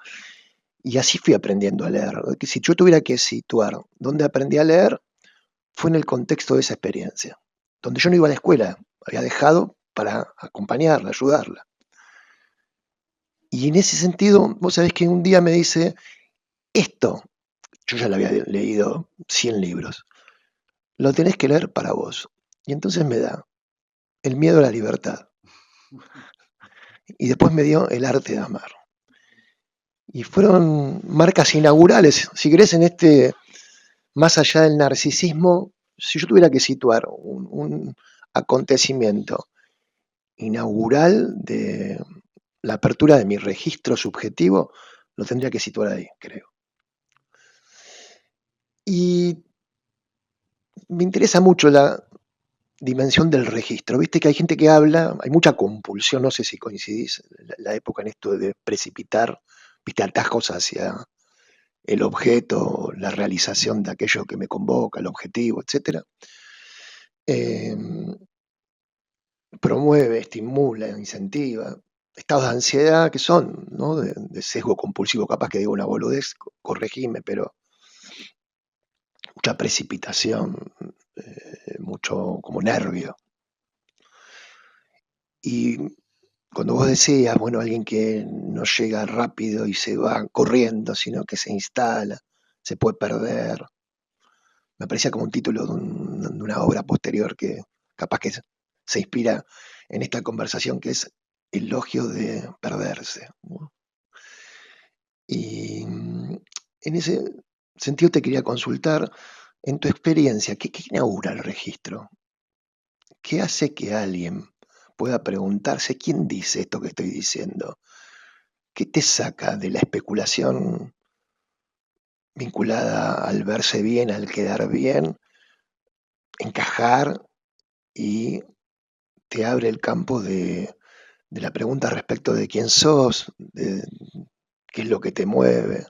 y así fui aprendiendo a leer. Que si yo tuviera que situar dónde aprendí a leer, fue en el contexto de esa experiencia, donde yo no iba a la escuela, había dejado para acompañarla, ayudarla. Y en ese sentido, vos sabés que un día me dice, esto, yo ya lo había leído 100 libros, lo tenés que leer para vos. Y entonces me da El miedo a la libertad. Y después me dio El arte de amar. Y fueron marcas inaugurales, si querés, en este, más allá del narcisismo, si yo tuviera que situar un acontecimiento inaugural de la apertura de mi registro subjetivo, lo tendría que situar ahí, creo. Y me interesa mucho la dimensión del registro. Viste que hay gente que habla, hay mucha compulsión, no sé si coincidís, la época en esto de precipitar, viste, atajos hacia el objeto, la realización de aquello que me convoca, el objetivo, etcétera. Eh, Promueve, estimula, incentiva estados de ansiedad que son, ¿no? De sesgo compulsivo, capaz que digo una boludez, corregime, pero mucha precipitación, mucho como nervio. Y cuando vos decías, bueno, alguien que no llega rápido y se va corriendo, sino que se instala, se puede perder, me parecía como un título de una obra posterior que capaz que se inspira en esta conversación, que es Elogio de perderse, ¿no? Y en ese sentido te quería consultar, en tu experiencia, ¿qué inaugura el registro? ¿Qué hace que alguien pueda preguntarse quién dice esto que estoy diciendo? ¿Qué te saca de la especulación vinculada al verse bien, al quedar bien, encajar, y te abre el campo de la pregunta respecto de quién sos, de qué es lo que te mueve?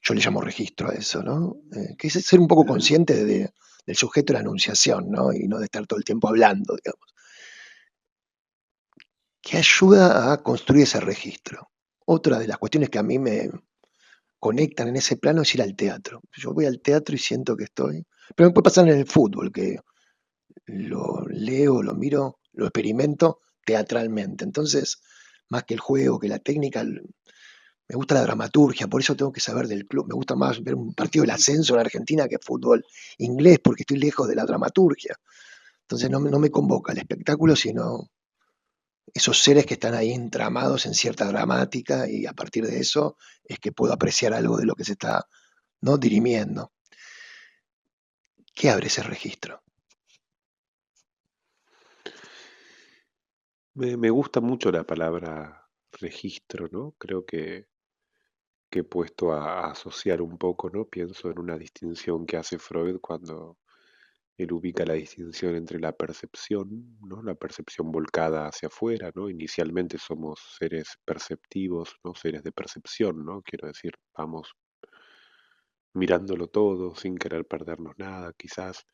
Yo le llamo registro a eso, ¿no? Que es ser un poco consciente del sujeto de la enunciación, ¿no? Y no de estar todo el tiempo hablando, digamos. Que ayuda a construir ese registro. Otra de las cuestiones que a mí me conectan en ese plano es ir al teatro. Yo voy al teatro y siento que estoy. Pero me puede pasar en el fútbol, que lo leo, lo miro, lo experimento teatralmente. Entonces, más que el juego, que la técnica, me gusta la dramaturgia, por eso tengo que saber del club. Me gusta más ver un partido del ascenso en Argentina que fútbol inglés, porque estoy lejos de la dramaturgia. Entonces no me convoca el espectáculo, sino esos seres que están ahí entramados en cierta dramática, y a partir de eso es que puedo apreciar algo de lo que se está, ¿no?, dirimiendo. ¿Qué abre ese registro? Me gusta mucho la palabra registro, ¿no? Creo que he puesto a asociar un poco, ¿no? Pienso en una distinción que hace Freud cuando él ubica la distinción entre la percepción, ¿no? La percepción volcada hacia afuera, ¿no? Inicialmente somos seres perceptivos, ¿no? Seres de percepción, ¿no? Quiero decir, vamos mirándolo todo sin querer perdernos nada, quizás.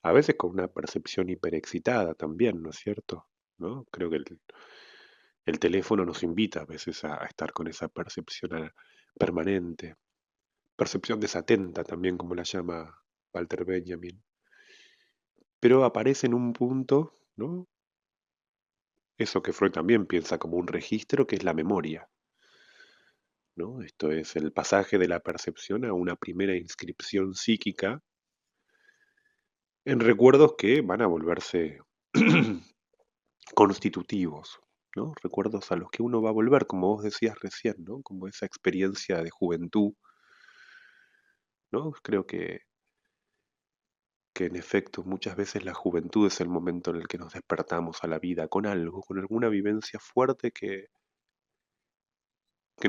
A veces con una percepción hiperexcitada también, ¿no es cierto? ¿No? Creo que el teléfono nos invita a veces a estar con esa percepción permanente, percepción desatenta también, como la llama Walter Benjamin. Pero aparece en un punto, ¿no? Eso que Freud también piensa como un registro, que es la memoria, ¿no? Esto es el pasaje de la percepción a una primera inscripción psíquica en recuerdos que van a volverse constitutivos, ¿no? Recuerdos a los que uno va a volver, como vos decías recién, ¿no? Como esa experiencia de juventud, ¿no? Creo que en efecto muchas veces la juventud es el momento en el que nos despertamos a la vida con algo, con alguna vivencia fuerte que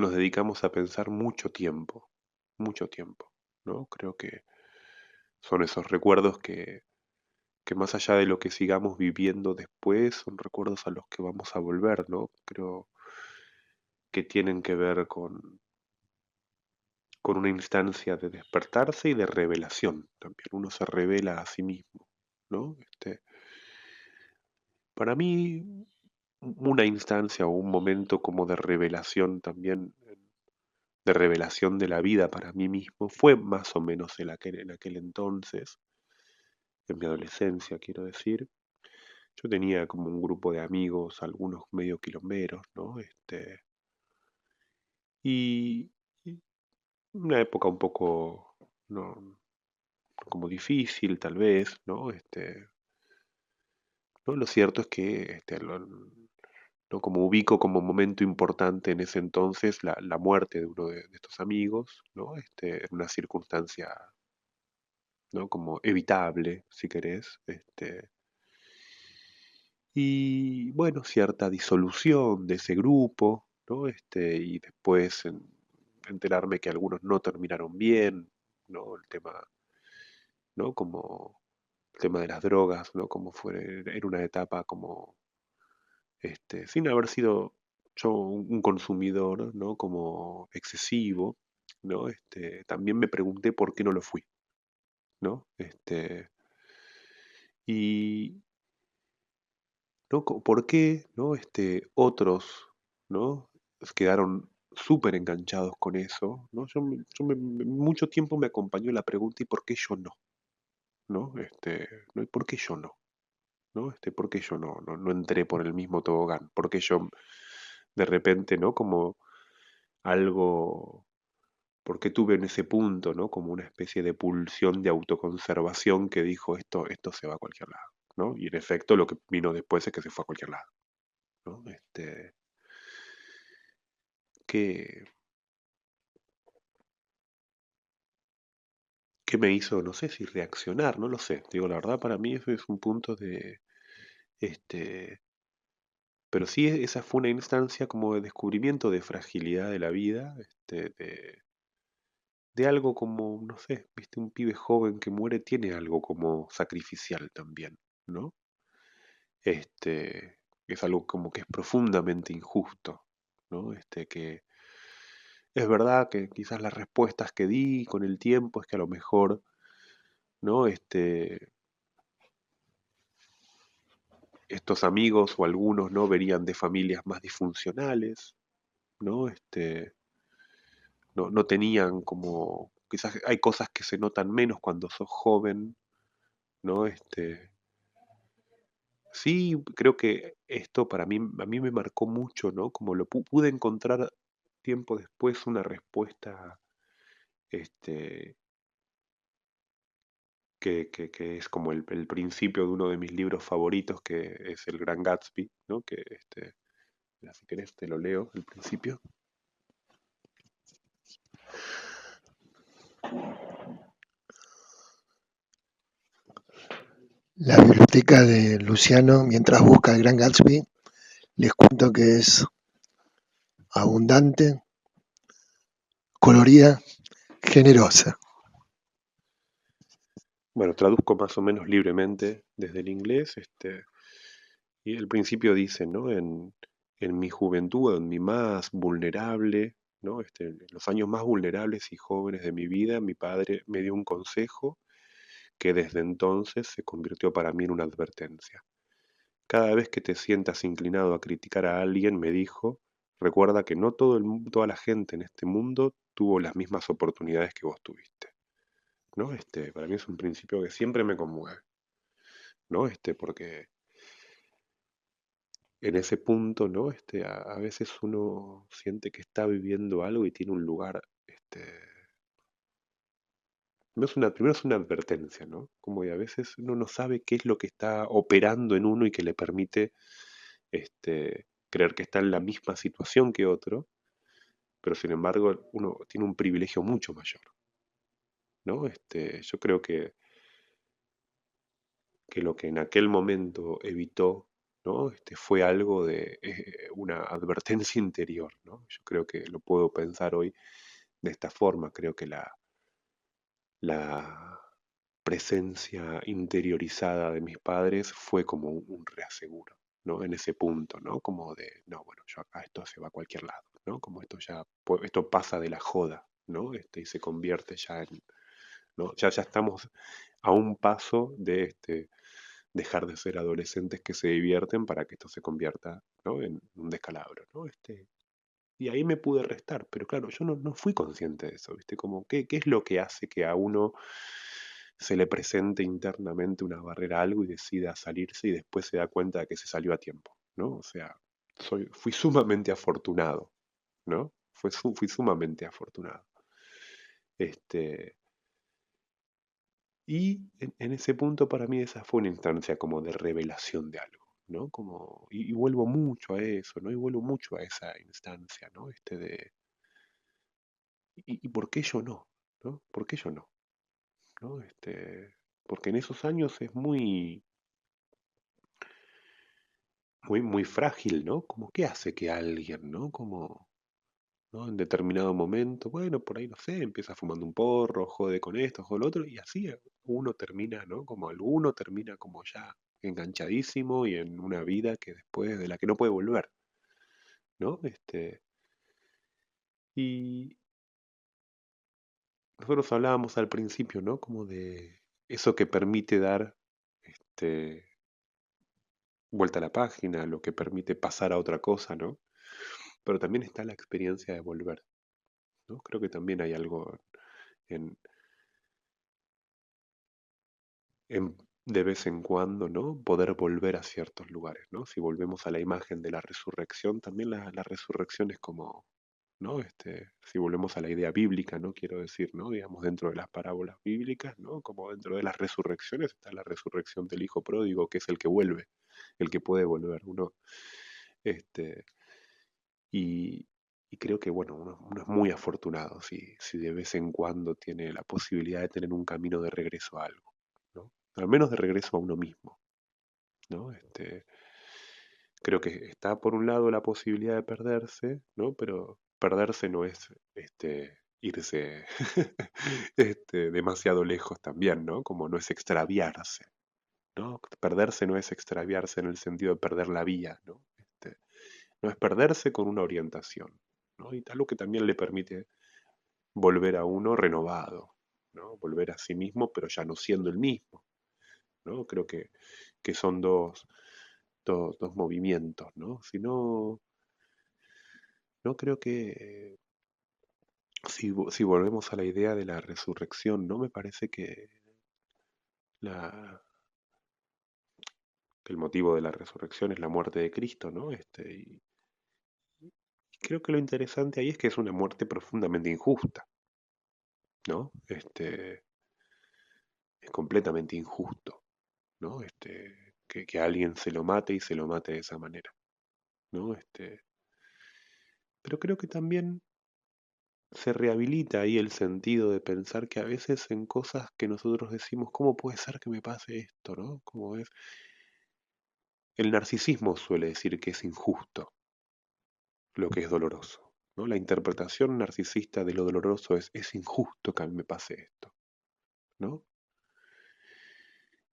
nos dedicamos a pensar mucho tiempo, ¿no? Creo que son esos recuerdos que más allá de lo que sigamos viviendo después, son recuerdos a los que vamos a volver, ¿no? Creo que tienen que ver con una instancia de despertarse y de revelación también. Uno se revela a sí mismo, ¿no? Para mí, una instancia o un momento como de revelación también, de revelación de la vida para mí mismo, fue más o menos en aquel entonces, en mi adolescencia, quiero decir. Yo tenía como un grupo de amigos, algunos medio quilomberos, ¿no? Y y una época un poco, ¿no? Como difícil, tal vez, ¿no? ¿No? Lo cierto es que, ¿no? Como ubico como momento importante en ese entonces la muerte de uno de estos amigos, ¿no? En una circunstancia, ¿no? Como evitable, si querés, y bueno, cierta disolución de ese grupo, ¿no? Y después enterarme que algunos no terminaron bien, ¿no? El tema, ¿no? Como el tema de las drogas, ¿no? Como fue en una etapa como, sin haber sido yo un consumidor, ¿no? Como excesivo, ¿no? También me pregunté por qué no lo fui, ¿no? Y, ¿no? ¿Por qué, ¿no? Otros, ¿no? Quedaron súper enganchados con eso, ¿no? Mucho tiempo me acompañó la pregunta, ¿y por qué yo no? ¿No? ¿No? ¿Y por qué yo no? ¿No? ¿Por qué yo no entré por el mismo tobogán? ¿Por qué yo de repente, ¿no? Como algo, ¿por qué tuve en ese punto, ¿no? Como una especie de pulsión de autoconservación que dijo, esto se va a cualquier lado, ¿no? Y en efecto lo que vino después es que se fue a cualquier lado, ¿no? ¿Qué, qué me hizo? No sé si reaccionar, no lo sé. Te digo, la verdad para mí eso es un punto de, este, pero sí esa fue una instancia como de descubrimiento de fragilidad de la vida, de algo como, no sé, viste, un pibe joven que muere tiene algo como sacrificial también, ¿no? Es algo como que es profundamente injusto, ¿no? Que es verdad que quizás las respuestas que di con el tiempo es que a lo mejor, ¿no? Estos amigos o algunos, ¿no? Venían de familias más disfuncionales, ¿no? No tenían como, quizás hay cosas que se notan menos cuando sos joven, ¿no? Sí, creo que esto para mí, a mí me marcó mucho, ¿no? Como pude encontrar tiempo después una respuesta, este, que es como el principio de uno de mis libros favoritos, que es El Gran Gatsby, ¿no? Mira, si querés te lo leo, el principio. La biblioteca de Luciano, mientras busca el Gran Gatsby, les cuento que es abundante, colorida, generosa. Bueno, traduzco más o menos libremente desde el inglés, y el principio dice, ¿no? En mi juventud, en mi más vulnerable, ¿no? En los años más vulnerables y jóvenes de mi vida, mi padre me dio un consejo que desde entonces se convirtió para mí en una advertencia. Cada vez que te sientas inclinado a criticar a alguien, me dijo, recuerda que no toda la gente en este mundo tuvo las mismas oportunidades que vos tuviste, ¿no? Para mí es un principio que siempre me conmueve, ¿no? Porque en ese punto, ¿no? A veces uno siente que está viviendo algo y tiene un lugar, primero es una advertencia, ¿no? Como que a veces uno no sabe qué es lo que está operando en uno y que le permite creer que está en la misma situación que otro, pero sin embargo uno tiene un privilegio mucho mayor, ¿no? Yo creo que lo que en aquel momento evitó, ¿no? Fue algo de una advertencia interior, ¿no? Yo creo que lo puedo pensar hoy de esta forma. Creo que la presencia interiorizada de mis padres fue como un reaseguro, ¿no? En ese punto, ¿no? Como de, no, bueno, yo acá esto se va a cualquier lado, ¿no? Como esto ya, esto pasa de la joda, ¿no? Y se convierte ya en, ¿no? Ya estamos a un paso de dejar de ser adolescentes que se divierten para que esto se convierta, ¿no? En un descalabro, ¿no? Y ahí me pude restar, pero claro, yo no fui consciente de eso, ¿viste? Como, ¿qué es lo que hace que a uno se le presente internamente una barrera a algo y decida salirse y después se da cuenta de que se salió a tiempo, ¿no? O sea, fui sumamente afortunado, ¿no? Fui sumamente afortunado. Este, y en ese punto para mí esa fue una instancia como de revelación de algo, ¿no? Como, y vuelvo mucho a eso, ¿no? Y vuelvo mucho a esa instancia, ¿no? ¿Y por qué yo no? ¿No? ¿Por qué yo no? ¿No? Porque en esos años es muy frágil, ¿no? Como, ¿qué hace que alguien, ¿no? Como, ¿no? En determinado momento, bueno, por ahí no sé, empieza fumando un porro, jode con esto, jode lo otro, y así uno termina, ¿no? Como alguno termina como ya enganchadísimo y en una vida que después de la que no puede volver, ¿no? Y nosotros hablábamos al principio, ¿no? Como de eso que permite dar, este, vuelta a la página, lo que permite pasar a otra cosa, ¿no? Pero también está la experiencia de volver, ¿no? Creo que también hay algo en, de vez en cuando, ¿no? Poder volver a ciertos lugares, ¿no? Si volvemos a la imagen de la resurrección, también la resurrección es como, ¿no? Si volvemos a la idea bíblica, ¿no? Quiero decir, ¿no? Digamos, dentro de las parábolas bíblicas, ¿no? Como dentro de las resurrecciones está la resurrección del hijo pródigo, que es el que vuelve, el que puede volver. Este, y, y creo que, bueno, uno es muy afortunado si de vez en cuando tiene la posibilidad de tener un camino de regreso a algo, ¿no? Al menos de regreso a uno mismo, ¿no? Creo que está por un lado la posibilidad de perderse, ¿no? Pero perderse no es irse demasiado lejos también, ¿no? Como no es extraviarse, ¿no? Perderse no es extraviarse en el sentido de perder la vía, ¿no? No es perderse con una orientación, ¿no? Y algo que también le permite volver a uno renovado, ¿no? Volver a sí mismo, pero ya no siendo el mismo, ¿no? Creo que son dos movimientos, ¿no? Si no, no creo que si volvemos a la idea de la resurrección, ¿no? Me parece la, que el motivo de la resurrección es la muerte de Cristo, ¿no? Y creo que lo interesante ahí es que es una muerte profundamente injusta, ¿no? Es completamente injusto, ¿no? Que alguien se lo mate y se lo mate de esa manera, ¿no? Pero creo que también se rehabilita ahí el sentido de pensar que a veces en cosas que nosotros decimos, ¿cómo puede ser que me pase esto, no? Como es, el narcisismo suele decir que es injusto lo que es doloroso, ¿no? La interpretación narcisista de lo doloroso es injusto que a mí me pase esto, ¿no?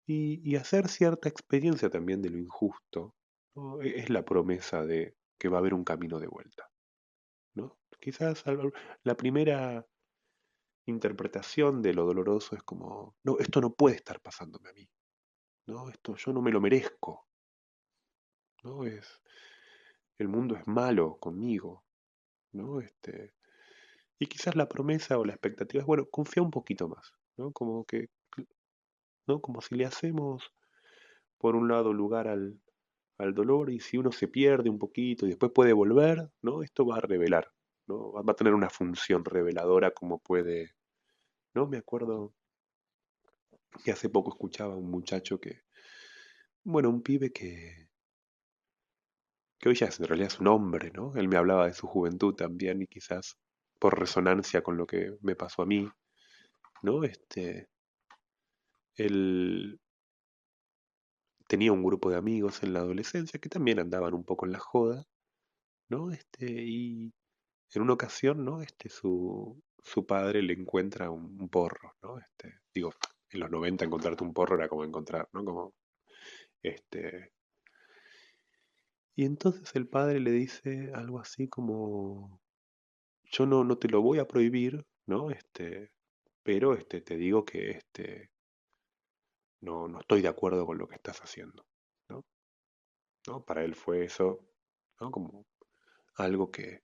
Y hacer cierta experiencia también de lo injusto, ¿no? Es la promesa de que va a haber un camino de vuelta, ¿no? Quizás la primera interpretación de lo doloroso es como, no, esto no puede estar pasándome a mí, ¿no? Esto yo no me lo merezco, ¿no? El mundo es malo conmigo, ¿no? Y quizás la promesa o la expectativa es, bueno, confía un poquito más, ¿no? Como que, ¿no? Como si le hacemos, por un lado, lugar al dolor y si uno se pierde un poquito y después puede volver, ¿no? Esto va a revelar, ¿no? Va a tener una función reveladora como puede, ¿no? Me acuerdo Y hace poco escuchaba a un muchacho bueno, un pibe que hoy ya en realidad es un hombre, ¿no? Él me hablaba de su juventud también y quizás por resonancia con lo que me pasó a mí, ¿no? Él tenía un grupo de amigos en la adolescencia que también andaban un poco en la joda, ¿no? Y en una ocasión, ¿no? Su padre le encuentra un porro, ¿no? Digo, en los 90 encontrarte un porro era como encontrar, ¿no? Como, este, y entonces el padre le dice algo así como, yo no te lo voy a prohibir, ¿no? Pero te digo que no estoy de acuerdo con lo que estás haciendo, ¿no? ¿No? Para él fue eso, ¿no? Como algo que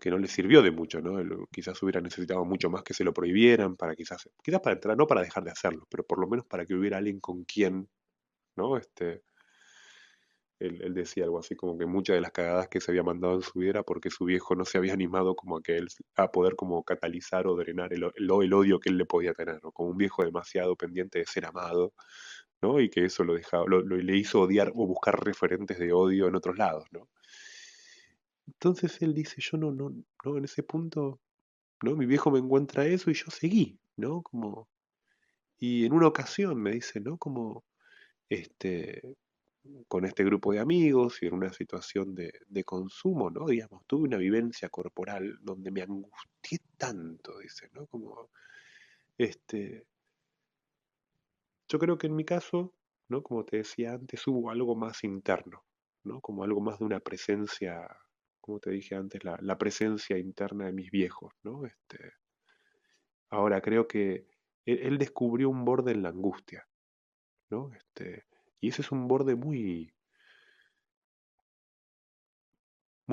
no le sirvió de mucho, ¿no? Él quizás hubiera necesitado mucho más que se lo prohibieran para quizás para entrar, no para dejar de hacerlo, pero por lo menos para que hubiera alguien con quien, ¿no? Él decía algo así como que muchas de las cagadas que se había mandado en su vida era porque su viejo no se había animado como a que él a poder como catalizar o drenar el odio que él le podía tener, ¿no? Como un viejo demasiado pendiente de ser amado, ¿no? Y que eso lo dejaba, le hizo odiar o buscar referentes de odio en otros lados, ¿no? Entonces él dice, yo no, en ese punto, ¿no? Mi viejo me encuentra eso y yo seguí, ¿no? Como, y en una ocasión me dice, ¿no? Como, este, con este grupo de amigos y en una situación de consumo, ¿no? Digamos, tuve una vivencia corporal donde me angustié tanto, dice, ¿no? Como, este, yo creo que en mi caso, ¿no? Como te decía antes, hubo algo más interno, ¿no? Como algo más de una presencia, como te dije antes, la presencia interna de mis viejos, ¿no? Ahora creo que él descubrió un borde en la angustia, ¿no? Y ese es un borde muy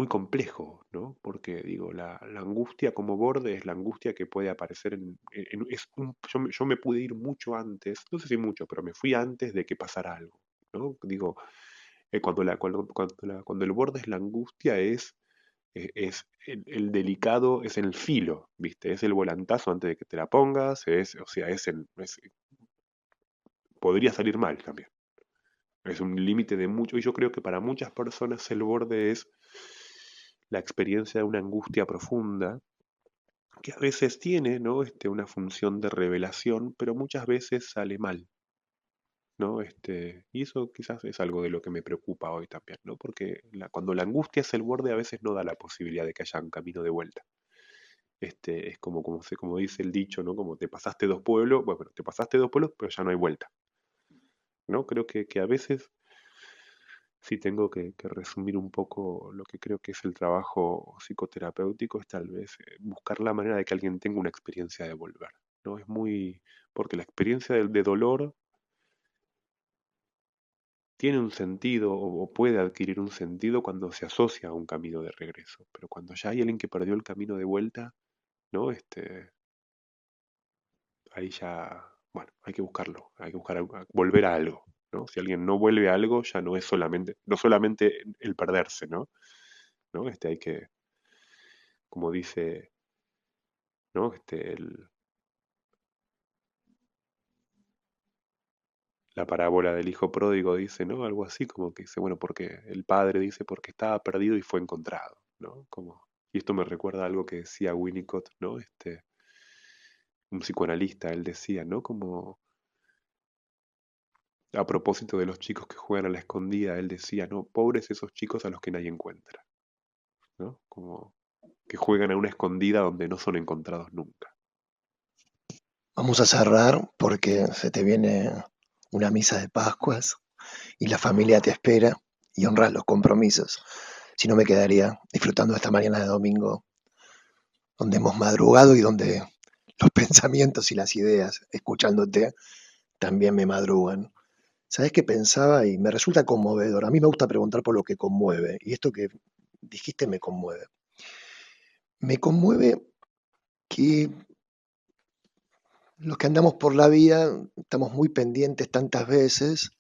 complejo, ¿no? Porque digo, la angustia como borde es la angustia que puede aparecer yo me pude ir mucho antes, no sé si mucho, pero me fui antes de que pasara algo, ¿no? Digo, cuando el borde es la angustia es el delicado, es el filo, ¿viste? Es el volantazo antes de que te la pongas, o sea, podría salir mal también. Es un límite de mucho, y yo creo que para muchas personas el borde es la experiencia de una angustia profunda, que a veces tiene, ¿no? Una función de revelación, pero muchas veces sale mal, ¿no? Y eso quizás es algo de lo que me preocupa hoy también, ¿no? Porque cuando la angustia es el borde, a veces no da la posibilidad de que haya un camino de vuelta. Es como dice el dicho, ¿no? Como te pasaste dos pueblos, bueno, te pasaste dos pueblos, pero ya no hay vuelta, ¿no? Creo que a veces si tengo que resumir un poco lo que creo que es el trabajo psicoterapéutico, es tal vez buscar la manera de que alguien tenga una experiencia de volver, ¿no? Porque la experiencia de dolor tiene un sentido o puede adquirir un sentido cuando se asocia a un camino de regreso, pero cuando ya hay alguien que perdió el camino de vuelta, ¿no? Ahí ya, bueno, hay que buscarlo, hay que buscar volver a algo, ¿no? Si alguien no vuelve a algo, ya no solamente el perderse, ¿no? ¿No? Hay que, como dice, ¿no? La parábola del hijo pródigo dice, ¿no? Algo así como que dice, bueno, porque el padre dice, porque estaba perdido y fue encontrado, ¿no? Y esto me recuerda a algo que decía Winnicott, ¿no? Un psicoanalista, él decía, ¿no? Como a propósito de los chicos que juegan a la escondida, él decía, no, pobres esos chicos a los que nadie encuentra, ¿no? Como que juegan a una escondida donde no son encontrados nunca. Vamos a cerrar porque se te viene una misa de Pascuas y la familia te espera y honras los compromisos. Si no, me quedaría disfrutando esta mañana de domingo donde hemos madrugado y donde los pensamientos y las ideas, escuchándote, también me madrugan. ¿Sabes qué pensaba? Y me resulta conmovedor. A mí me gusta preguntar por lo que conmueve, y esto que dijiste me conmueve. Me conmueve que los que andamos por la vida estamos muy pendientes tantas veces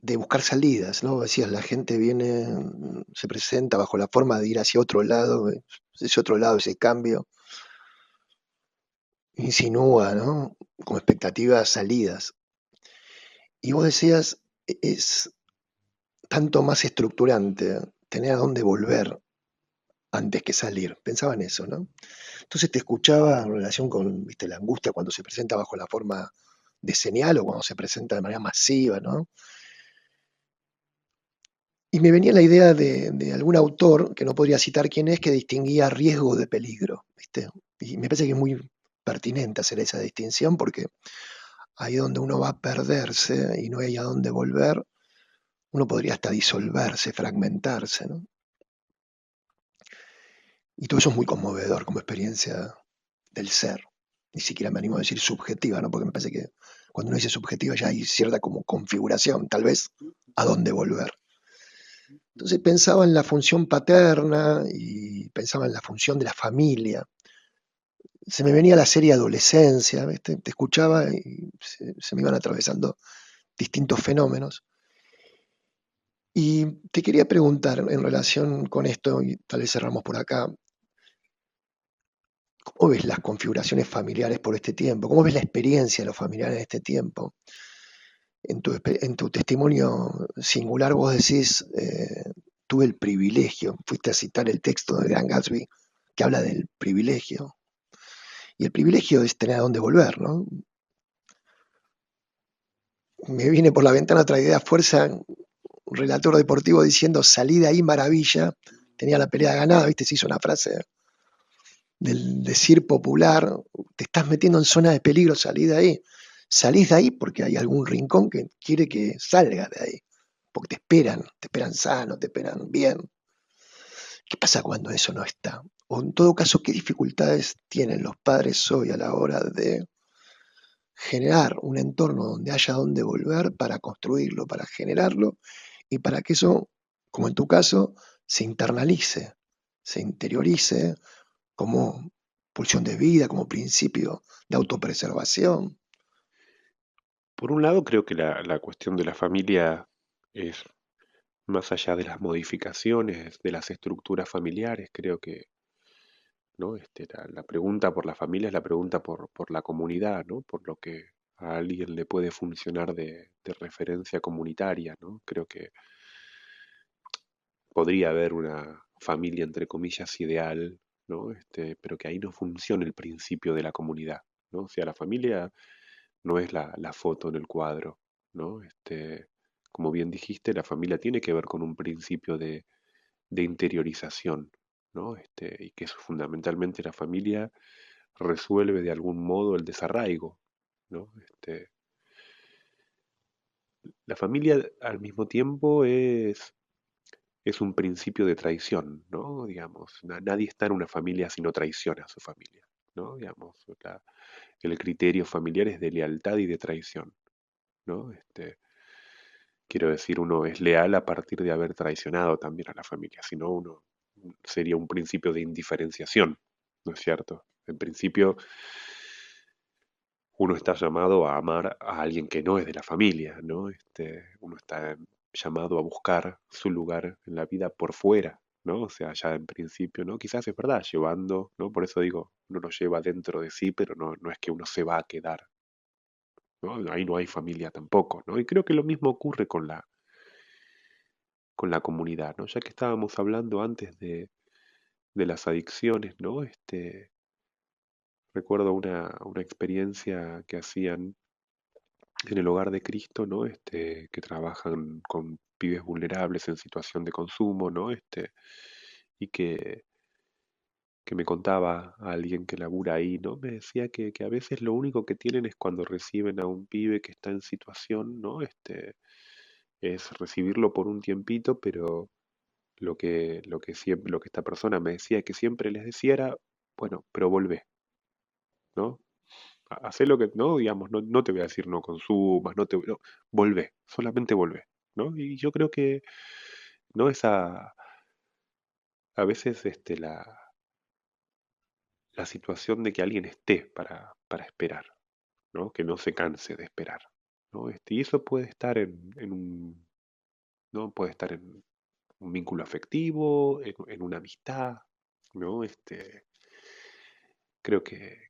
de buscar salidas, ¿no? Decías, la gente viene, se presenta bajo la forma de ir hacia otro lado, ese otro lado, ese cambio, insinúa, ¿no? como expectativas salidas. Y vos decías, es tanto más estructurante tener a dónde volver antes que salir. Pensaba en eso, ¿no? Entonces te escuchaba en relación con, viste, la angustia cuando se presenta bajo la forma de señal o cuando se presenta de manera masiva, ¿no? Y me venía la idea de algún autor, que no podría citar quién es, que distinguía riesgo de peligro, ¿viste? Y me parece que es muy pertinente hacer esa distinción porque ahí donde uno va a perderse y no hay a dónde volver, uno podría hasta disolverse, fragmentarse, ¿no? Y todo eso es muy conmovedor como experiencia del ser. Ni siquiera me animo a decir subjetiva, ¿no? Porque me parece que cuando uno dice subjetiva ya hay cierta como configuración, tal vez, a dónde volver. Entonces pensaba en la función paterna y pensaba en la función de la familia. Se me venía la serie adolescencia, ¿viste? Te escuchaba y se me iban atravesando distintos fenómenos. Y te quería preguntar en relación con esto, y tal vez cerramos por acá, ¿cómo ves las configuraciones familiares por este tiempo? ¿Cómo ves la experiencia de los familiares en este tiempo? En tu testimonio singular vos decís, tuve el privilegio, fuiste a citar el texto de Gran Gatsby que habla del privilegio. Y el privilegio es tener a dónde volver, ¿no? Me viene por la ventana otra idea, fuerza, un relator deportivo diciendo, salí de ahí maravilla, tenía la pelea ganada, ¿viste? Se hizo una frase del decir popular, te estás metiendo en zona de peligro, salí de ahí. Salís de ahí porque hay algún rincón que quiere que salgas de ahí, porque te esperan sano, te esperan bien. ¿Qué pasa cuando eso no está? O en todo caso, ¿qué dificultades tienen los padres hoy a la hora de generar un entorno donde haya dónde volver para construirlo, para generarlo y para que eso, como en tu caso, se internalice, se interiorice como pulsión de vida, como principio de autopreservación? Por un lado, creo que la cuestión de la familia es más allá de las modificaciones de las estructuras familiares, creo que, ¿no? La pregunta por la familia es la pregunta por la comunidad, ¿no? Por lo que a alguien le puede funcionar de referencia comunitaria, ¿no? Creo que podría haber una familia, entre comillas, ideal, ¿no? Pero que ahí no funcione el principio de la comunidad, ¿no? O sea, la familia no es la foto en el cuadro, ¿no? Como bien dijiste, la familia tiene que ver con un principio de interiorización, ¿no? Y que eso fundamentalmente la familia resuelve de algún modo el desarraigo, ¿no? La familia al mismo tiempo es un principio de traición, ¿no? Digamos, nadie está en una familia si no traiciona a su familia, ¿no? Digamos, el criterio familiar es de lealtad y de traición, ¿no? Quiero decir, uno es leal a partir de haber traicionado también a la familia, si no uno sería un principio de indiferenciación, ¿no es cierto? En principio, uno está llamado a amar a alguien que no es de la familia, ¿no? Uno está llamado a buscar su lugar en la vida por fuera, ¿no? O sea, ya en principio, ¿no? Quizás es verdad, llevando, ¿no? Por eso digo, uno lo lleva dentro de sí, pero no es que uno se va a quedar, ¿no? Ahí no hay familia tampoco, ¿no? Y creo que lo mismo ocurre con la comunidad, ¿no? Ya que estábamos hablando antes de las adicciones, ¿no? Recuerdo una experiencia que hacían en el Hogar de Cristo, ¿no? Que trabajan con pibes vulnerables en situación de consumo, ¿no? Y que me contaba a alguien que labura ahí, ¿no? Me decía que a veces lo único que tienen es cuando reciben a un pibe que está en situación, ¿no? Es recibirlo por un tiempito, pero lo que esta persona me decía que siempre les decía era, bueno, pero volvé, ¿no? Hacé lo que, no, digamos, no te voy a decir no consumas, no, volvé, solamente volvé, ¿no? Y yo creo que, ¿no? A veces la situación de que alguien esté para esperar, ¿no? Que no se canse de esperar, ¿no? Y eso puede estar ¿no? Puede estar en un vínculo afectivo, en una amistad, ¿no? Creo que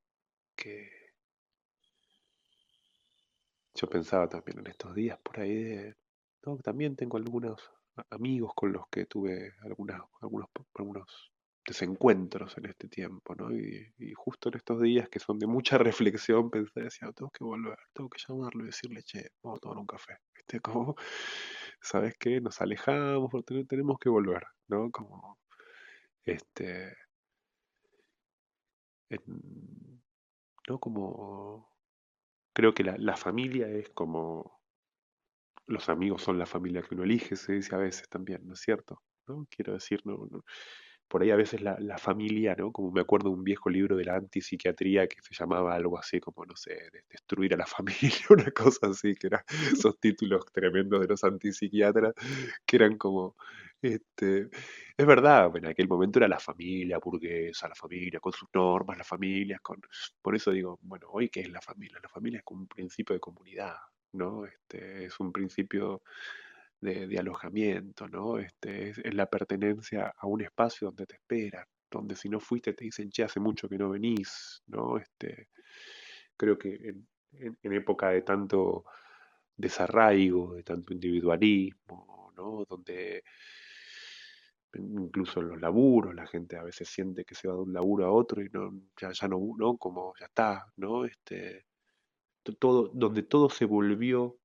Yo pensaba también en estos días por ahí ¿no? También tengo algunos amigos con los que tuve algunos desencuentros en este tiempo, ¿no? Y justo en estos días que son de mucha reflexión pensé, decía, tengo que volver, tengo que llamarlo y decirle, che, vamos a tomar un café. Como, ¿sabes qué? Nos alejamos, porque tenemos que volver, ¿no? Como, este, ¿no? Como, creo que la familia es como los amigos son la familia que uno elige, se dice a veces también, ¿no es cierto? ¿No? Quiero decir, por ahí a veces la familia, ¿no? Como me acuerdo de un viejo libro de la antipsiquiatría que se llamaba algo así como, no sé, destruir a la familia, una cosa así, que eran esos títulos tremendos de los antipsiquiatras, que eran como, es verdad, en aquel momento era la familia burguesa, la familia con sus normas, las familias con, por eso digo, bueno, hoy ¿qué es la familia? La familia es como un principio de comunidad, ¿no? Es un principio de alojamiento, ¿no? Es la pertenencia a un espacio donde te esperan, donde si no fuiste te dicen, che, hace mucho que no venís, ¿no? Creo que en época de tanto desarraigo, de tanto individualismo, ¿no? Donde incluso en los laburos la gente a veces siente que se va de un laburo a otro y no, ya no, ¿no? Como ya está, ¿no? Todo, donde todo se volvió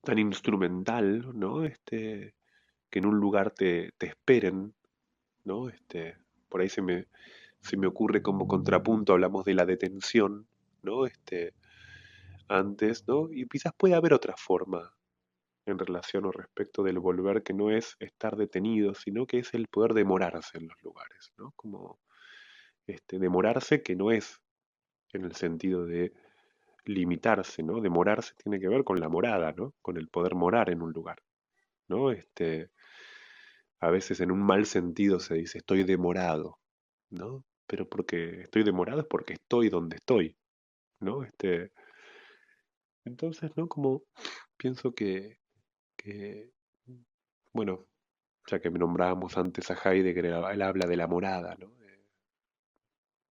tan instrumental, ¿no? Que en un lugar te esperen, ¿no? Por ahí se me ocurre como contrapunto, hablamos de la detención, ¿no? Antes, ¿no? Y quizás puede haber otra forma en relación o respecto del volver que no es estar detenido, sino que es el poder demorarse en los lugares, ¿no? Como demorarse que no es en el sentido de limitarse, ¿no? Demorarse tiene que ver con la morada, ¿no? Con el poder morar en un lugar, ¿no? A veces en un mal sentido se dice estoy demorado, ¿no? Pero porque estoy demorado es porque estoy donde estoy, ¿no? Entonces, ¿no? Como pienso que, bueno, ya que me nombrábamos antes a Heidegger, él habla de la morada, ¿no?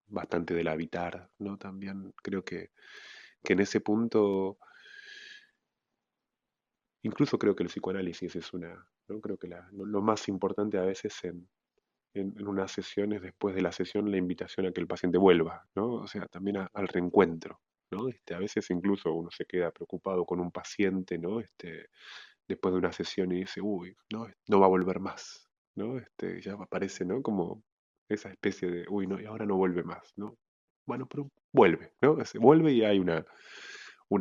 Bastante del habitar, ¿no? También creo que en ese punto, incluso creo que el psicoanálisis es ¿no? Creo que lo más importante a veces en unas sesiones, después de la sesión, la invitación a que el paciente vuelva, ¿no? O sea, también al reencuentro, ¿no? A veces incluso uno se queda preocupado con un paciente, ¿no? Después de una sesión y dice, uy, no va a volver más, ¿no? Ya aparece, ¿no? Como esa especie de, uy, no, y ahora no vuelve más, ¿no? Bueno, pero vuelve, ¿no? Vuelve y hay una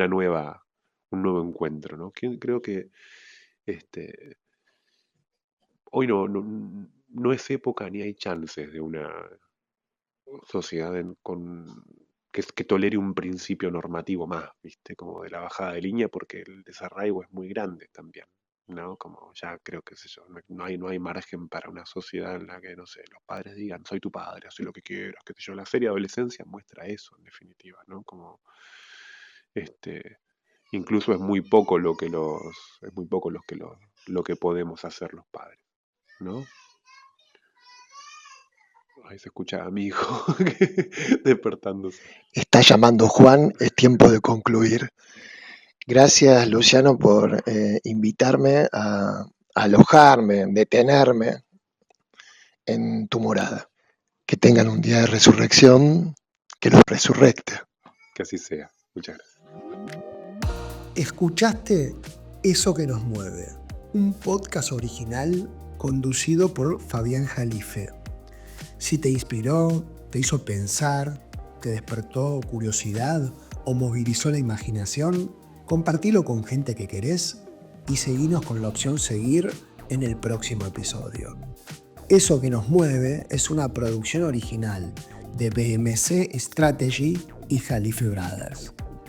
nueva, un nuevo encuentro, ¿no? Creo que este, hoy no es época ni hay chances de una sociedad que tolere un principio normativo más, ¿viste? Como de la bajada de línea, porque el desarraigo es muy grande también, ¿no? Como ya creo que sé yo, no hay margen para una sociedad en la que, no sé, los padres digan, soy tu padre, haz lo que quieras, qué sé yo. La serie Adolescencia muestra eso, en definitiva, ¿no? Como, incluso es muy poco lo que podemos hacer los padres, ¿no? Ahí se escucha a mi hijo despertándose. Está llamando Juan, es tiempo de concluir. Gracias, Luciano, por invitarme a alojarme, detenerme en tu morada. Que tengan un día de resurrección, que los resurrecte. Que así sea. Muchas gracias. Escuchaste Eso que nos mueve, un podcast original conducido por Fabián Jalife. Si te inspiró, te hizo pensar, te despertó curiosidad o movilizó la imaginación, compartilo con gente que querés y seguinos con la opción seguir en el próximo episodio. Eso que nos mueve es una producción original de BMC Strategy y Jalife Brothers.